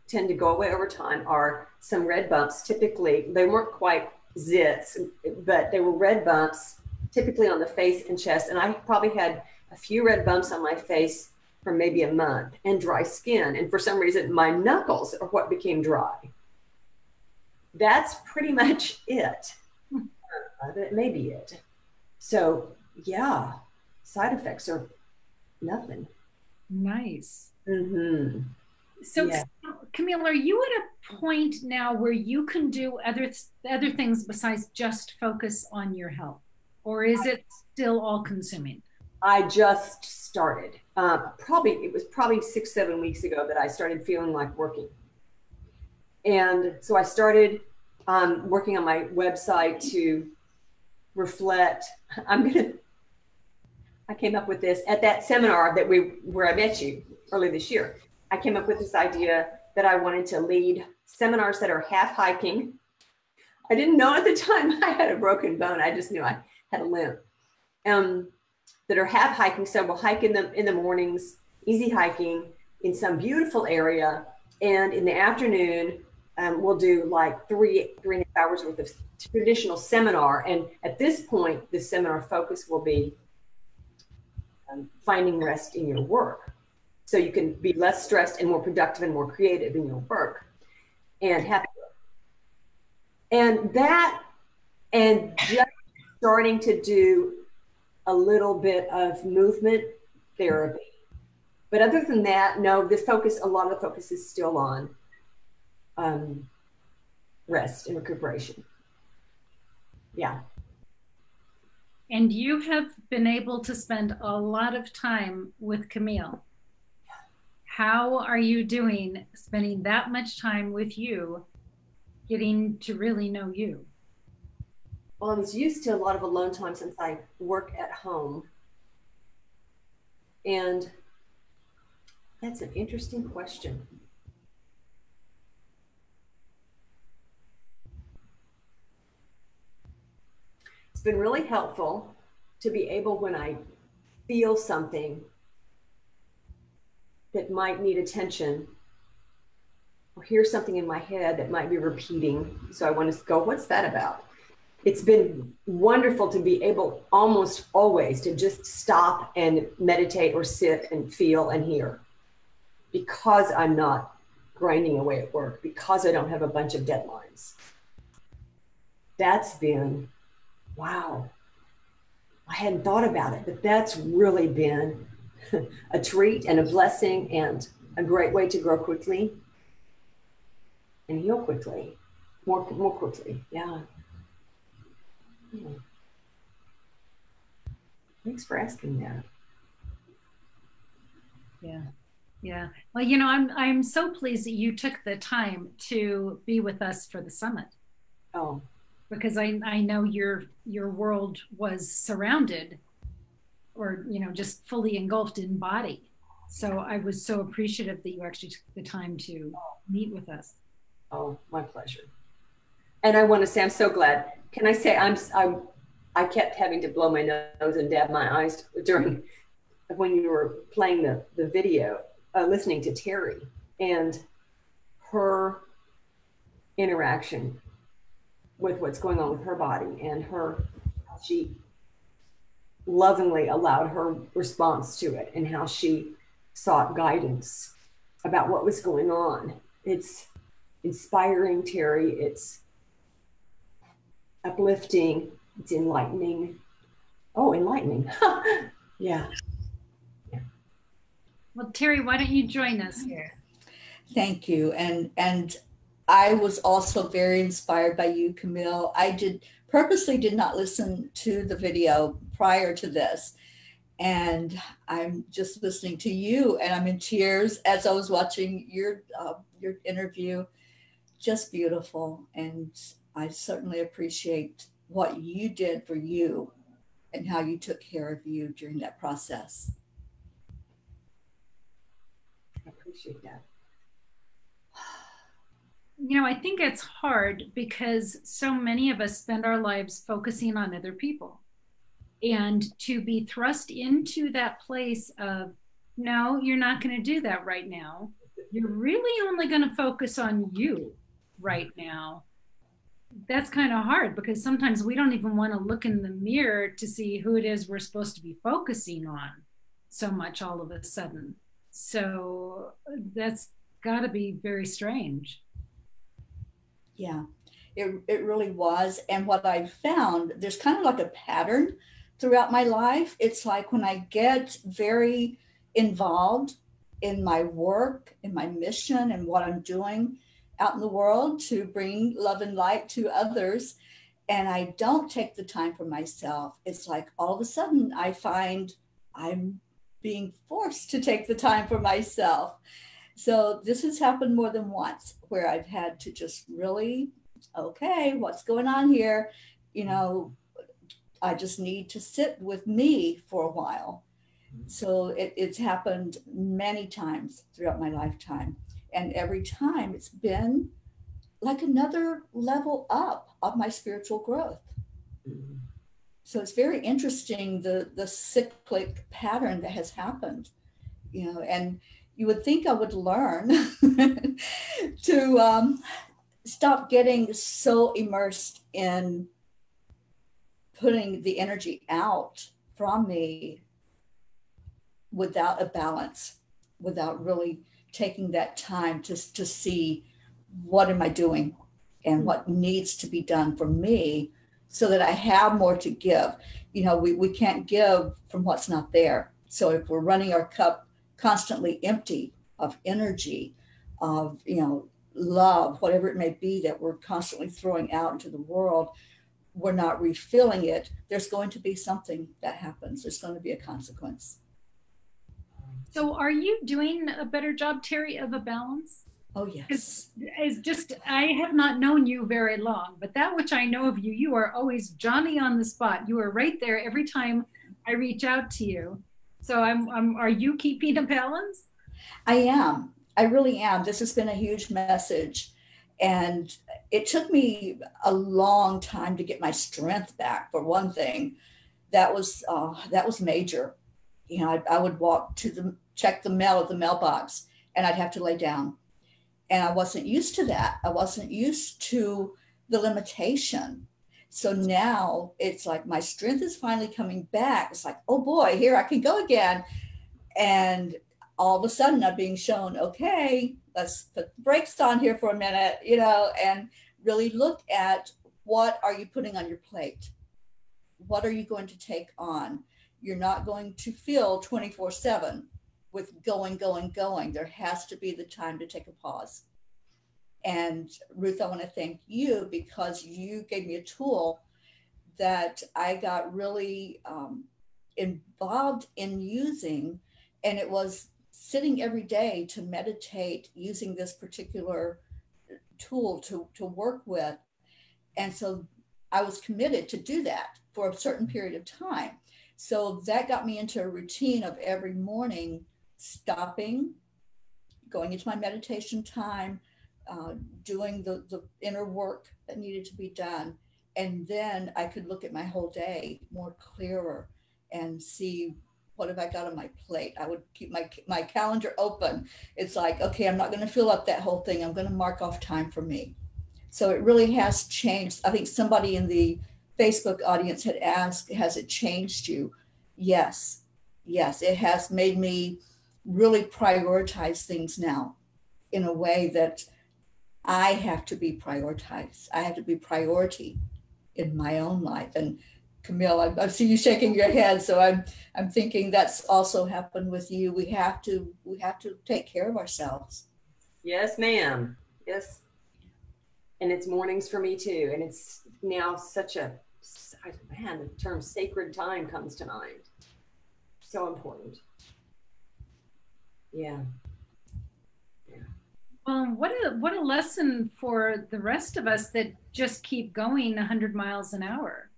tend to go away over time, are some red bumps. Typically, they weren't quite zits, but they were red bumps, typically on the face and chest. And I probably had a few red bumps on my face for maybe a month, and dry skin. And for some reason, my knuckles are what became dry. That's pretty much it. That may be it. So yeah, side effects are nothing. Nice. Mm-hmm. So, Yeah. Camille, are you at a point now where you can do other things besides just focus on your health, or is it still all consuming? I just started. It was probably 6, 7 weeks ago that I started feeling like working. And so I started working on my website to reflect. I came up with this at that seminar where I met you early this year. I came up with this idea that I wanted to lead seminars that are half hiking. I didn't know at the time I had a broken bone. I just knew I had a limp. That are half hiking. So we'll hike in the mornings, easy hiking in some beautiful area. And in the afternoon, we'll do like 3.5 hours worth of traditional seminar. And at this point, the seminar focus will be finding rest in your work. So you can be less stressed and more productive and more creative in your work and happier. And just starting to do a little bit of movement therapy. But other than that, no, a lot of the focus is still on rest and recuperation. Yeah. And you have been able to spend a lot of time with Camille. How are you doing spending that much time with you, getting to really know you? Well, I was used to a lot of alone time since I work at home. And that's an interesting question. It's been really helpful to be able, when I feel something that might need attention or hear something in my head that might be repeating. So I want to go, what's that about? It's been wonderful to be able almost always to just stop and meditate or sit and feel and hear, because I'm not grinding away at work, because I don't have a bunch of deadlines. That's been, wow. I hadn't thought about it, but that's really been a treat and a blessing and a great way to grow quickly and heal quickly, more quickly. Yeah. Thanks for asking that. Yeah. Yeah. Well, I'm so pleased that you took the time to be with us for the summit. Oh. Because I know your world was surrounded or, just fully engulfed in body. So I was so appreciative that you actually took the time to meet with us. Oh, my pleasure. And I want to say, I'm so glad. Can I say I kept having to blow my nose and dab my eyes during when you were playing the video, listening to Teri and her interaction with what's going on with her body, and she lovingly allowed her response to it and how she sought guidance about what was going on. It's inspiring, Teri. It's uplifting. It's enlightening. Oh, enlightening. Yeah. Well, Teri, why don't you join us here? Thank you. And I was also very inspired by you, Camille. I purposely did not listen to the video prior to this. And I'm just listening to you, and I'm in tears as I was watching your interview. Just beautiful. And I certainly appreciate what you did for you and how you took care of you during that process. I appreciate that. I think it's hard because so many of us spend our lives focusing on other people. And to be thrust into that place of, no, you're not going to do that right now. You're really only going to focus on you right now. That's kind of hard because sometimes we don't even want to look in the mirror to see who it is we're supposed to be focusing on so much all of a sudden. So that's got to be very strange. Yeah, it really was. And what I found, there's kind of like a pattern throughout my life. It's like when I get very involved in my work, in my mission, and what I'm doing out in the world to bring love and light to others, and I don't take the time for myself, it's like all of a sudden I find I'm being forced to take the time for myself. So this has happened more than once where I've had to just really, okay, what's going on here? You know, I just need to sit with me for a while. So it's happened many times throughout my lifetime. And every time it's been like another level up of my spiritual growth. So it's very interesting, the cyclic pattern that has happened, you know, and you would think I would learn to stop getting so immersed in putting the energy out from me without a balance, without really taking that time to see what am I doing and what needs to be done for me so that I have more to give. You know, we can't give from what's not there. So if we're running our cup constantly empty of energy, of, you know, love, whatever it may be that we're constantly throwing out into the world, we're not refilling it, there's going to be something that happens. There's going to be a consequence. So are you doing a better job, Teri, of a balance? Oh, yes. It's just, I have not known you very long, but that which I know of you, you are always Johnny on the spot. You are right there every time I reach out to you. So are you keeping a balance? I am. I really am. This has been a huge message. And it took me a long time to get my strength back, for one thing. That was major. You know, I would walk to check the mail at the mailbox, and I'd have to lay down. And I wasn't used to that. I wasn't used to the limitation. So now it's like my strength is finally coming back. It's like, oh boy, here I can go again. And all of a sudden I'm being shown, okay, let's put the brakes on here for a minute, you know, and really look at what are you putting on your plate? What are you going to take on? You're not going to fill 24/7 with going. There has to be the time to take a pause. And Ruth, I want to thank you because you gave me a tool that I got really involved in using, and it was sitting every day to meditate using this particular tool to work with. And so I was committed to do that for a certain period of time. So that got me into a routine of every morning stopping, going into my meditation time, doing the inner work that needed to be done. And then I could look at my whole day more clearer and see what have I got on my plate. I would keep my calendar open. It's like, okay, I'm not going to fill up that whole thing. I'm going to mark off time for me. So it really has changed. I think somebody in the Facebook audience had asked, has it changed you? Yes, it has made me really prioritize things now in a way that I have to be prioritized. I have to be priority in my own life. And Camille, I see you shaking your head, so I'm thinking that's also happened with you. We have to take care of ourselves. Yes, ma'am. Yes. And it's mornings for me too. And it's now such a, man, the term sacred time comes to mind. So important. Yeah. Well, what a lesson for the rest of us that just keep going 100 miles an hour.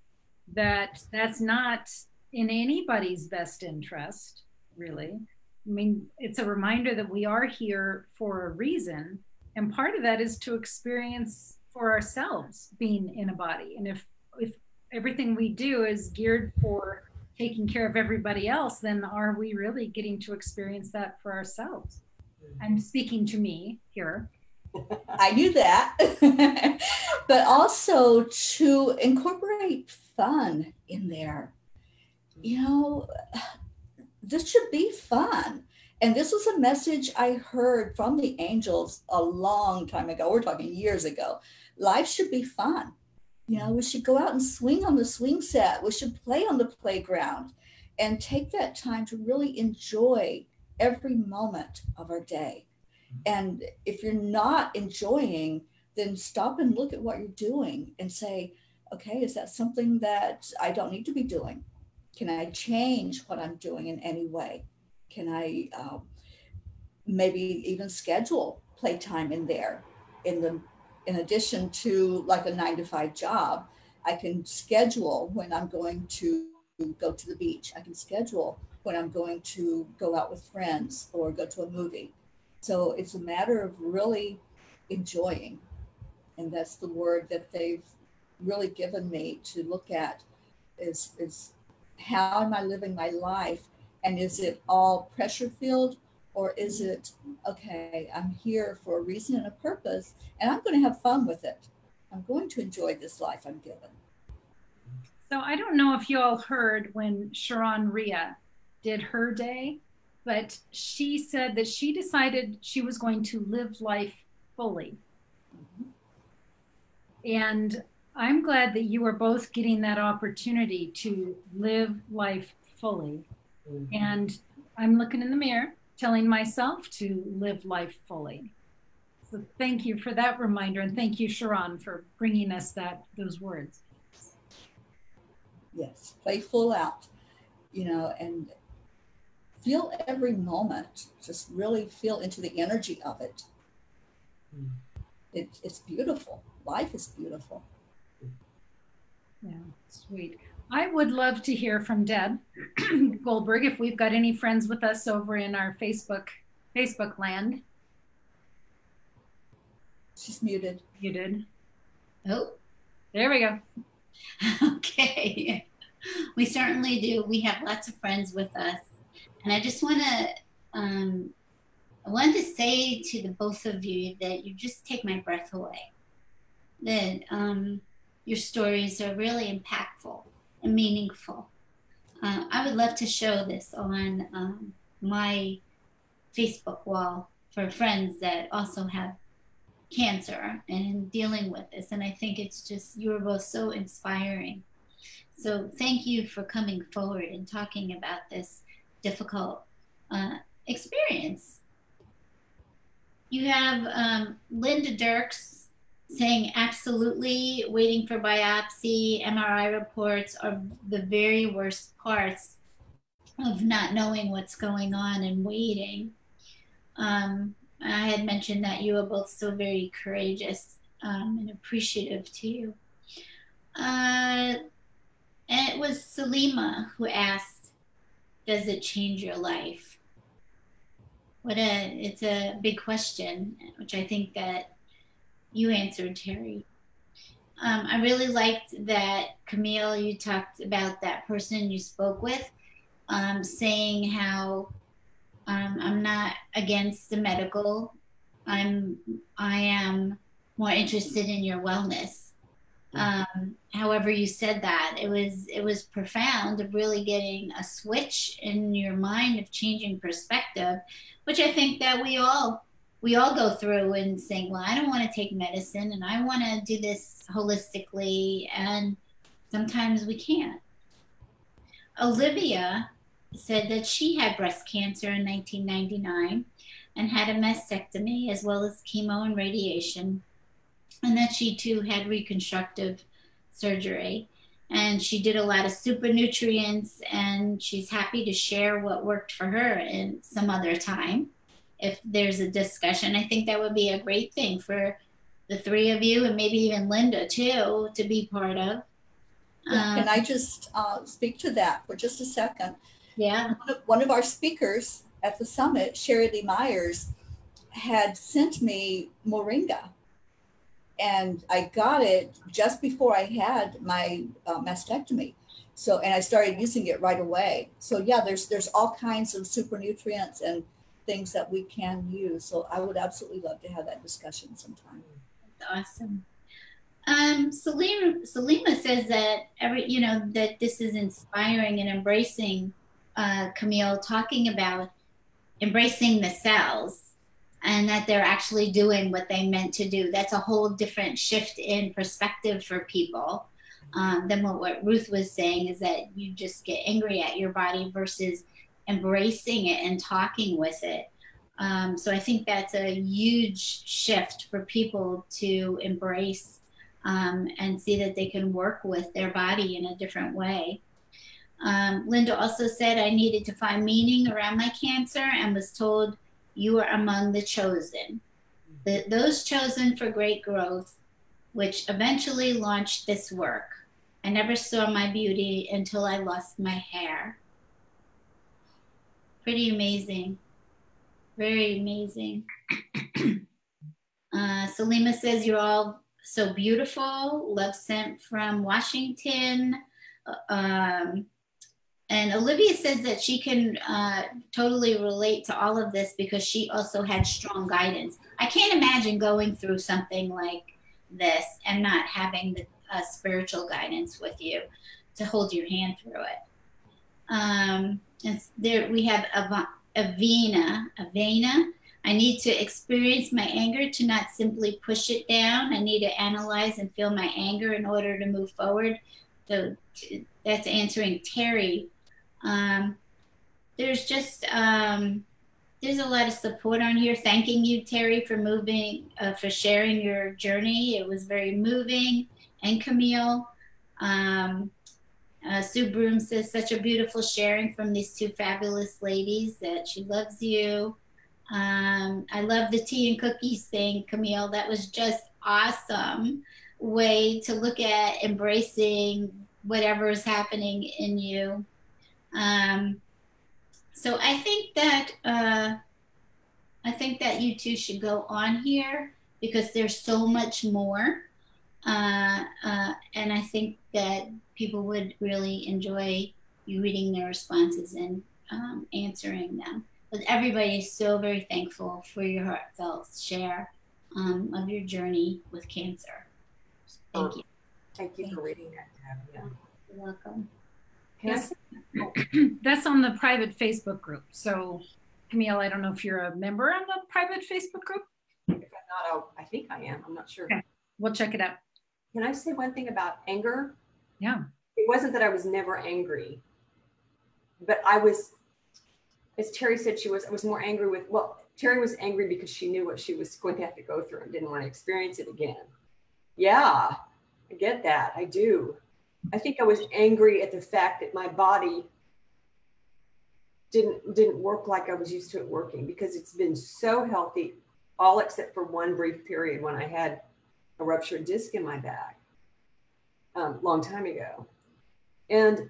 That's not in anybody's best interest, really. I mean, it's a reminder that we are here for a reason. And part of that is to experience for ourselves being in a body. And if everything we do is geared for taking care of everybody else, then are we really getting to experience that for ourselves? I'm speaking to me here. I knew that. But also to incorporate fun in there. You know, this should be fun. And this was a message I heard from the angels a long time ago. We're talking years ago. Life should be fun. You know, we should go out and swing on the swing set. We should play on the playground and take that time to really enjoy every moment of our day. And if you're not enjoying, then stop and look at what you're doing and say, okay, is that something that I don't need to be doing? Can I change what I'm doing in any way? Can I maybe even schedule playtime in there in addition to like a 9 to 5 job? I can schedule when I'm going to go to the beach. I can schedule when I'm going to go out with friends or go to a movie. So it's a matter of really enjoying. And that's the word that they've really given me to look at is how am I living my life? And is it all pressure filled, or is it, okay, I'm here for a reason and a purpose, and I'm going to have fun with it. I'm going to enjoy this life I'm given. So I don't know if you all heard when Sharon Rhea did her day, but she said that she decided she was going to live life fully. And I'm glad that you are both getting that opportunity to live life fully. And I'm looking in the mirror, telling myself to live life fully. So thank you for that reminder. And thank you, Sharon, for bringing us those words. Yes, play full out, you know, and feel every moment. Just really feel into the energy of it. It's beautiful. Life is beautiful. Yeah, sweet. I would love to hear from Deb Goldberg if we've got any friends with us over in our Facebook land. She's muted. Muted. Oh, There we go. okay. We certainly do. We have lots of friends with us. And I just want to, I wanted to say to the both of you that you just take my breath away. That your stories are really impactful and meaningful. I would love to show this on my Facebook wall for friends that also have cancer and dealing with this. And I think it's just, you are both so inspiring. So thank you for coming forward and talking about this difficult experience. You have Linda Dirks saying absolutely, waiting for biopsy, MRI reports are the very worst parts of not knowing what's going on and waiting. I had mentioned that you are both so very courageous and appreciative to you. And it was Salima who asked, does it change your life? It's a big question, which I think that you answered, Teri. I really liked that, Camille, you talked about that person you spoke with, saying how I'm not against the medical. I am more interested in your wellness. However you said that, it was profound of really getting a switch in your mind of changing perspective, which I think that we all go through and saying, well, I don't want to take medicine and I want to do this holistically, and sometimes we can't. Olivia said that she had breast cancer in 1999 and had a mastectomy as well as chemo and radiation, and that she too had reconstructive surgery. And she did a lot of super nutrients, and she's happy to share what worked for her in some other time. If there's a discussion, I think that would be a great thing for the three of you, and maybe even Linda too, to be part of. Can I just speak to that for just a second? Yeah. One of our speakers at the summit, Sherry Lee Myers, had sent me moringa. And I got it just before I had my mastectomy. So, and I started using it right away. So yeah, there's all kinds of super nutrients and things that we can use. So I would absolutely love to have that discussion sometime. That's awesome. Salima says that that this is inspiring and embracing, Camille, talking about embracing the cells and that they're actually doing what they meant to do. That's a whole different shift in perspective for people than what Ruth was saying, is that you just get angry at your body versus embracing it and talking with it. So I think that's a huge shift for people to embrace and see that they can work with their body in a different way. Linda also said, I needed to find meaning around my cancer and was told, you are among the chosen. Those chosen for great growth, which eventually launched this work. I never saw my beauty until I lost my hair. Pretty amazing. Very amazing. Salima says, you're all so beautiful. Love sent from Washington. And Olivia says that she can totally relate to all of this because she also had strong guidance. I can't imagine going through something like this and not having the spiritual guidance with you to hold your hand through it. And there we have Avena. I need to experience my anger to not simply push it down. I need to analyze and feel my anger in order to move forward. So that's answering Teri. There's just there's a lot of support on here. Thanking you, Teri, for sharing your journey. It was very moving. And Camille. Sue Broom says, such a beautiful sharing from these two fabulous ladies, that she loves you. I love the tea and cookies thing, Camille. That was just awesome way to look at embracing whatever is happening in you. So I think that you two should go on here because there's so much more. And I think that people would really enjoy you reading their responses and answering them. But everybody is so very thankful for your heartfelt share of your journey with cancer. Thank you. Thank you for reading that. Yeah. You're welcome. Yes. That's on the private Facebook group. So, Camille, I don't know if you're a member on the private Facebook group. If I'm not, I think I am. I'm not sure. Okay. We'll check it out. Can I say one thing about anger? Yeah. It wasn't that I was never angry, but I was, as Teri said, I was more angry with, well, Teri was angry because she knew what she was going to have to go through and didn't want to experience it again. Yeah, I get that. I do. I think I was angry at the fact that my body didn't work like I was used to it working, because it's been so healthy, all except for one brief period when I had a ruptured disc in my back long time ago. And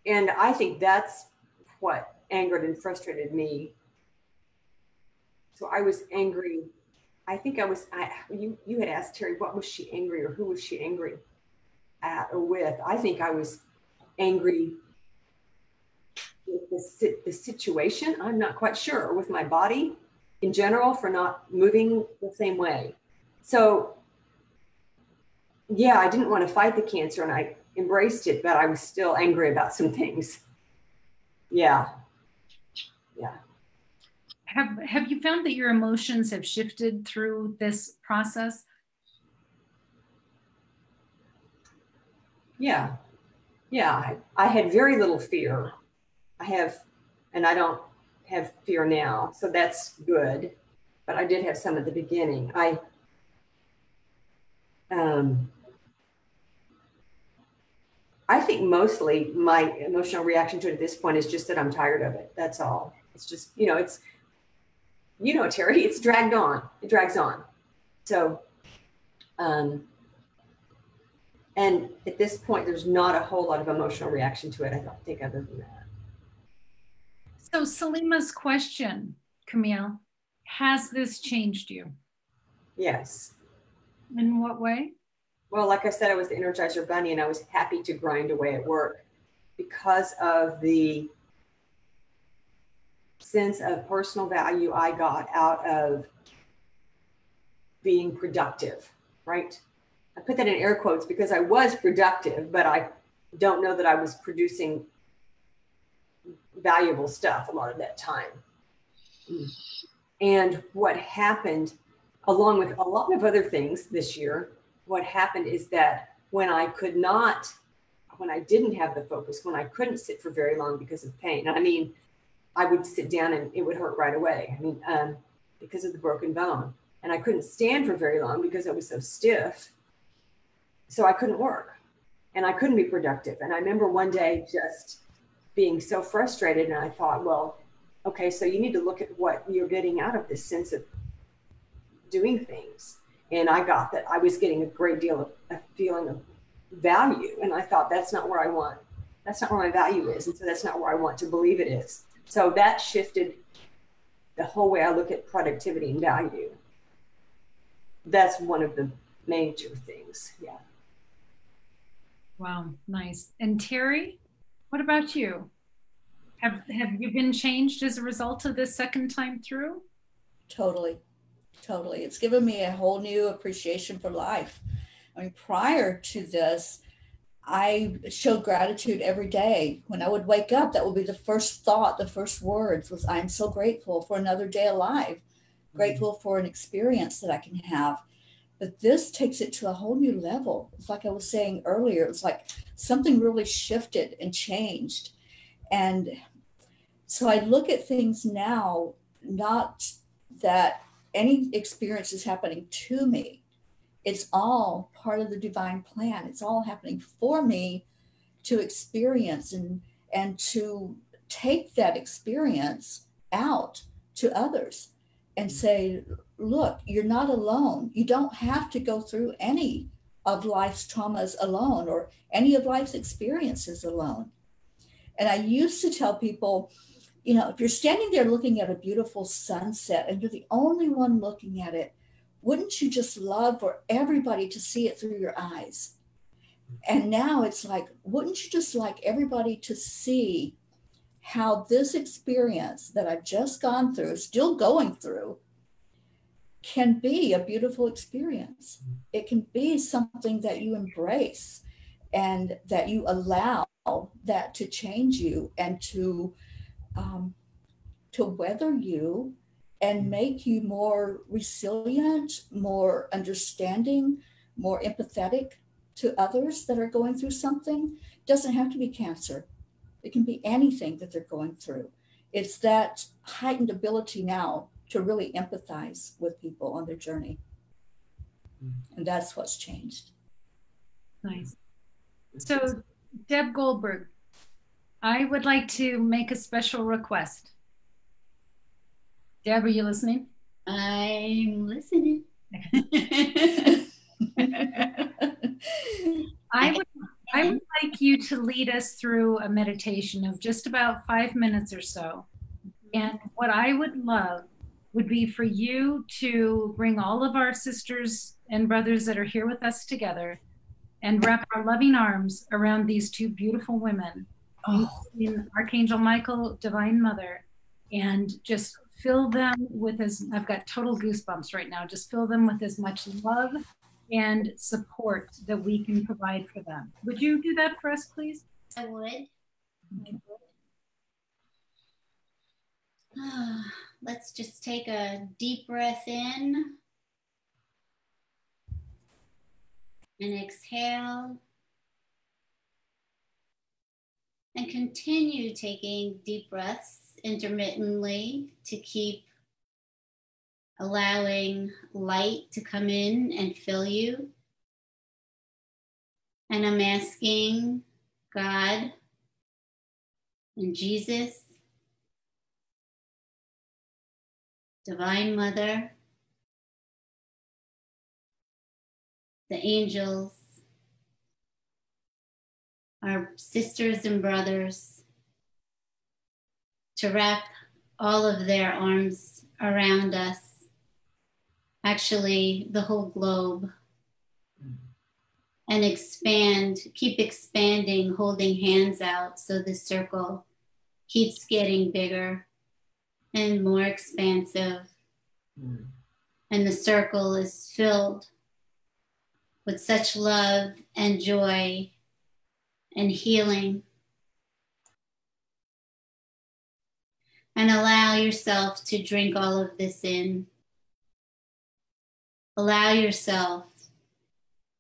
I think that's what angered and frustrated me. So I was angry. I think you had asked Teri, what was she angry, or who was she angry at or with? I think I was angry with the situation. I'm not quite sure, with my body in general for not moving the same way. So yeah, I didn't want to fight the cancer and I embraced it, but I was still angry about some things. Yeah. Yeah. Have you found that your emotions have shifted through this process? Yeah. Yeah. I had very little fear. I don't have fear now. So that's good. But I did have some at the beginning. I think mostly my emotional reaction to it at this point is just that I'm tired of it. That's all. It's just, Teri, it's dragged on. It drags on. So, and at this point, there's not a whole lot of emotional reaction to it, I don't think, other than that. So Salima's question, Camille, has this changed you? Yes. In what way? Well, like I said, I was the Energizer Bunny and I was happy to grind away at work because of the sense of personal value I got out of being productive, right? I put that in air quotes because I was productive, but I don't know that I was producing valuable stuff a lot of that time. And what happened, along with a lot of other things this year, what happened is that when I didn't have the focus, when I couldn't sit for very long because of pain, I mean, I would sit down and it would hurt right away. I mean, because of the broken bone. And I couldn't stand for very long because I was so stiff. So I couldn't work and I couldn't be productive. And I remember one day just being so frustrated, and I thought, well, okay, so you need to look at what you're getting out of this sense of doing things. And I got that I was getting a great deal of a feeling of value. And I thought, that's not where my value is. And so that's not where I want to believe it is. So that shifted the whole way I look at productivity and value. That's one of the major things. Yeah. Wow, nice. And Teri, what about you? Have you been changed as a result of this second time through? Totally. It's given me a whole new appreciation for life. I mean, prior to this, I showed gratitude every day. When I would wake up, that would be the first thought, the first words was, I'm so grateful for another day alive, grateful for an experience that I can have. But this takes it to a whole new level. It's like I was saying earlier, it's like something really shifted and changed. And so I look at things now, not that any experience is happening to me. It's all part of the divine plan. It's all happening for me to experience and to take that experience out to others and say, look, you're not alone. You don't have to go through any of life's traumas alone or any of life's experiences alone. And I used to tell people, you know, if you're standing there looking at a beautiful sunset and you're the only one looking at it, wouldn't you just love for everybody to see it through your eyes? And now it's like, wouldn't you just like everybody to see how this experience that I've just gone through, still going through, can be a beautiful experience. It can be something that you embrace and that you allow that to change you and to weather you and make you more resilient, more understanding, more empathetic to others that are going through something. It doesn't have to be cancer. It can be anything that they're going through. It's that heightened ability now to really empathize with people on their journey. And that's what's changed. Nice. So, Deb Goldberg, I would like to make a special request. Deb, are you listening? I'm listening. I would like you to lead us through a meditation of just about 5 minutes or so. And what I would love would be for you to bring all of our sisters and brothers that are here with us together and wrap our loving arms around these two beautiful women, including Archangel Michael, Divine Mother, and just fill them with I've got total goosebumps right now, just fill them with as much love and support that we can provide for them. Would you do that for us, please? I would. Let's just take a deep breath in and exhale. And continue taking deep breaths intermittently to keep allowing light to come in and fill you. And I'm asking God and Jesus, Divine Mother, the angels, our sisters and brothers, to wrap all of their arms around us, actually the whole globe, and keep expanding, holding hands out so the circle keeps getting bigger and more expansive. And the circle is filled with such love and joy and healing. And allow yourself to drink all of this in. Allow yourself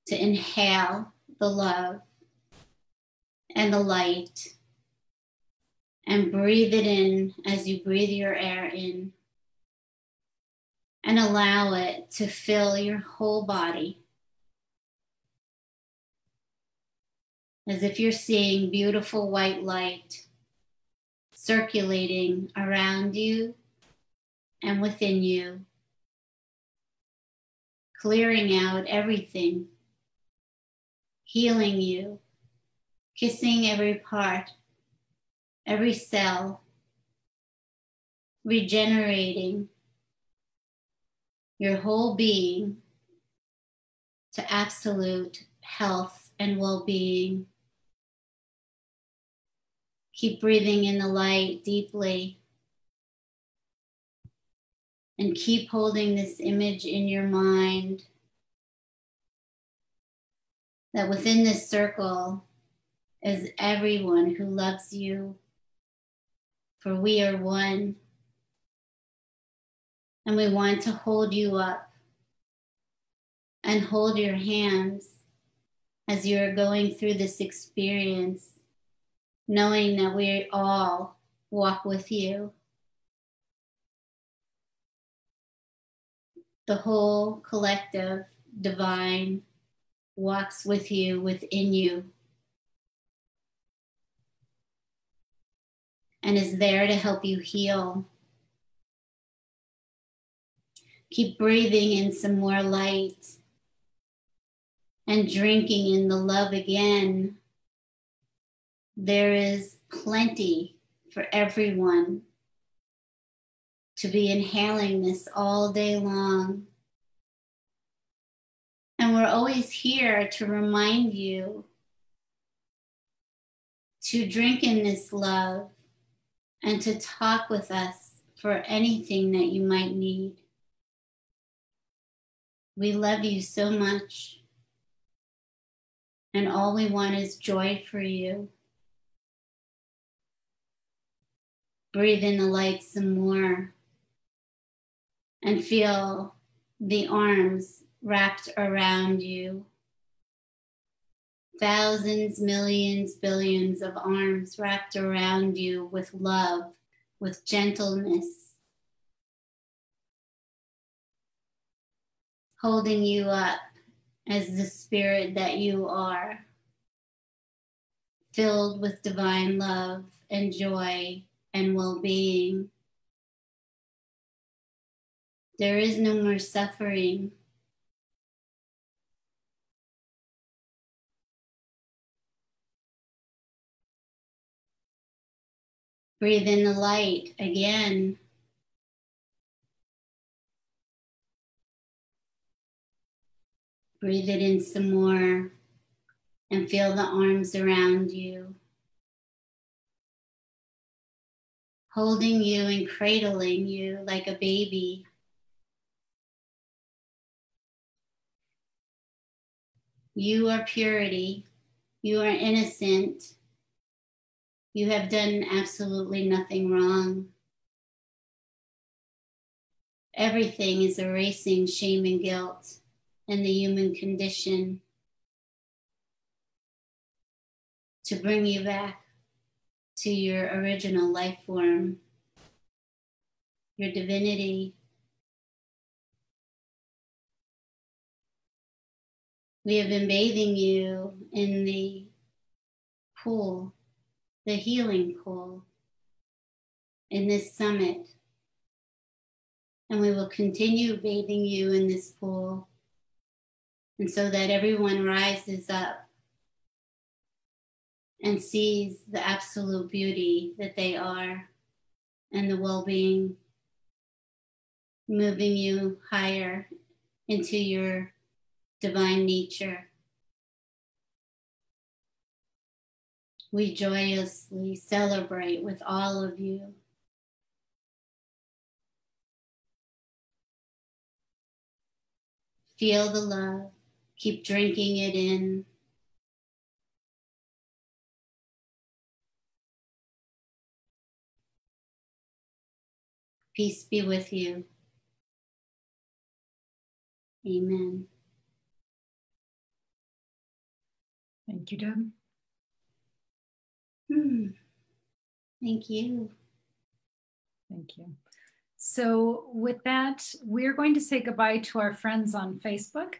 to inhale the love and the light and breathe it in as you breathe your air in. And allow it to fill your whole body. As if you're seeing beautiful white light circulating around you and within you, clearing out everything, healing you, kissing every part, every cell, regenerating your whole being to absolute health and well-being. Keep breathing in the light deeply and keep holding this image in your mind that within this circle is everyone who loves you, for we are one. And we want to hold you up and hold your hands as you are going through this experience, knowing that we all walk with you. The whole collective divine walks with you, within you, and is there to help you heal. Keep breathing in some more light and drinking in the love again. There is plenty for everyone to be inhaling this all day long. And we're always here to remind you to drink in this love and to talk with us for anything that you might need. We love you so much, and all we want is joy for you. Breathe in the light some more and feel the arms wrapped around you. Thousands, millions, billions of arms wrapped around you with love, with gentleness, holding you up as the spirit that you are, filled with divine love and joy and well-being. There is no more suffering. Breathe in the light again. Breathe it in some more and feel the arms around you, holding you and cradling you like a baby. You are purity. You are innocent. You have done absolutely nothing wrong. Everything is erasing shame and guilt and the human condition to bring you back to your original life form, your divinity. We have been bathing you in the pool, the healing pool, in this summit. And we will continue bathing you in this pool, and so that everyone rises up and sees the absolute beauty that they are and the well-being, moving you higher into your divine nature. We joyously celebrate with all of you. Feel the love. Keep drinking it in. Peace be with you. Amen. Thank you, Deb. Thank you. Thank you. So with that, we're going to say goodbye to our friends on Facebook.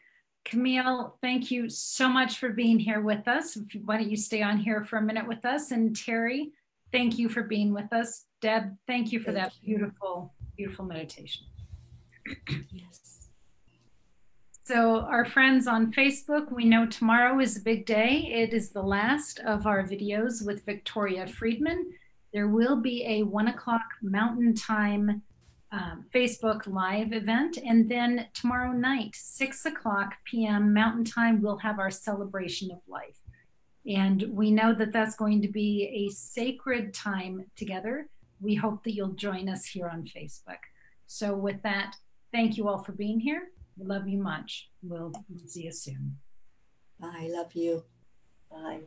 Camille, thank you so much for being here with us. Why don't you stay on here for a minute with us? And Teri, thank you for being with us. Deb, thank you for that beautiful, beautiful meditation. Yes. So our friends on Facebook, we know tomorrow is a big day. It is the last of our videos with Victoria Friedman. There will be a 1 o'clock Mountain Time Facebook Live event. And then tomorrow night, 6 o'clock p.m. Mountain Time, we'll have our celebration of life. And we know that that's going to be a sacred time together. We hope that you'll join us here on Facebook. So with that, thank you all for being here. We love you much. We'll see you soon. Bye. Love you. Bye.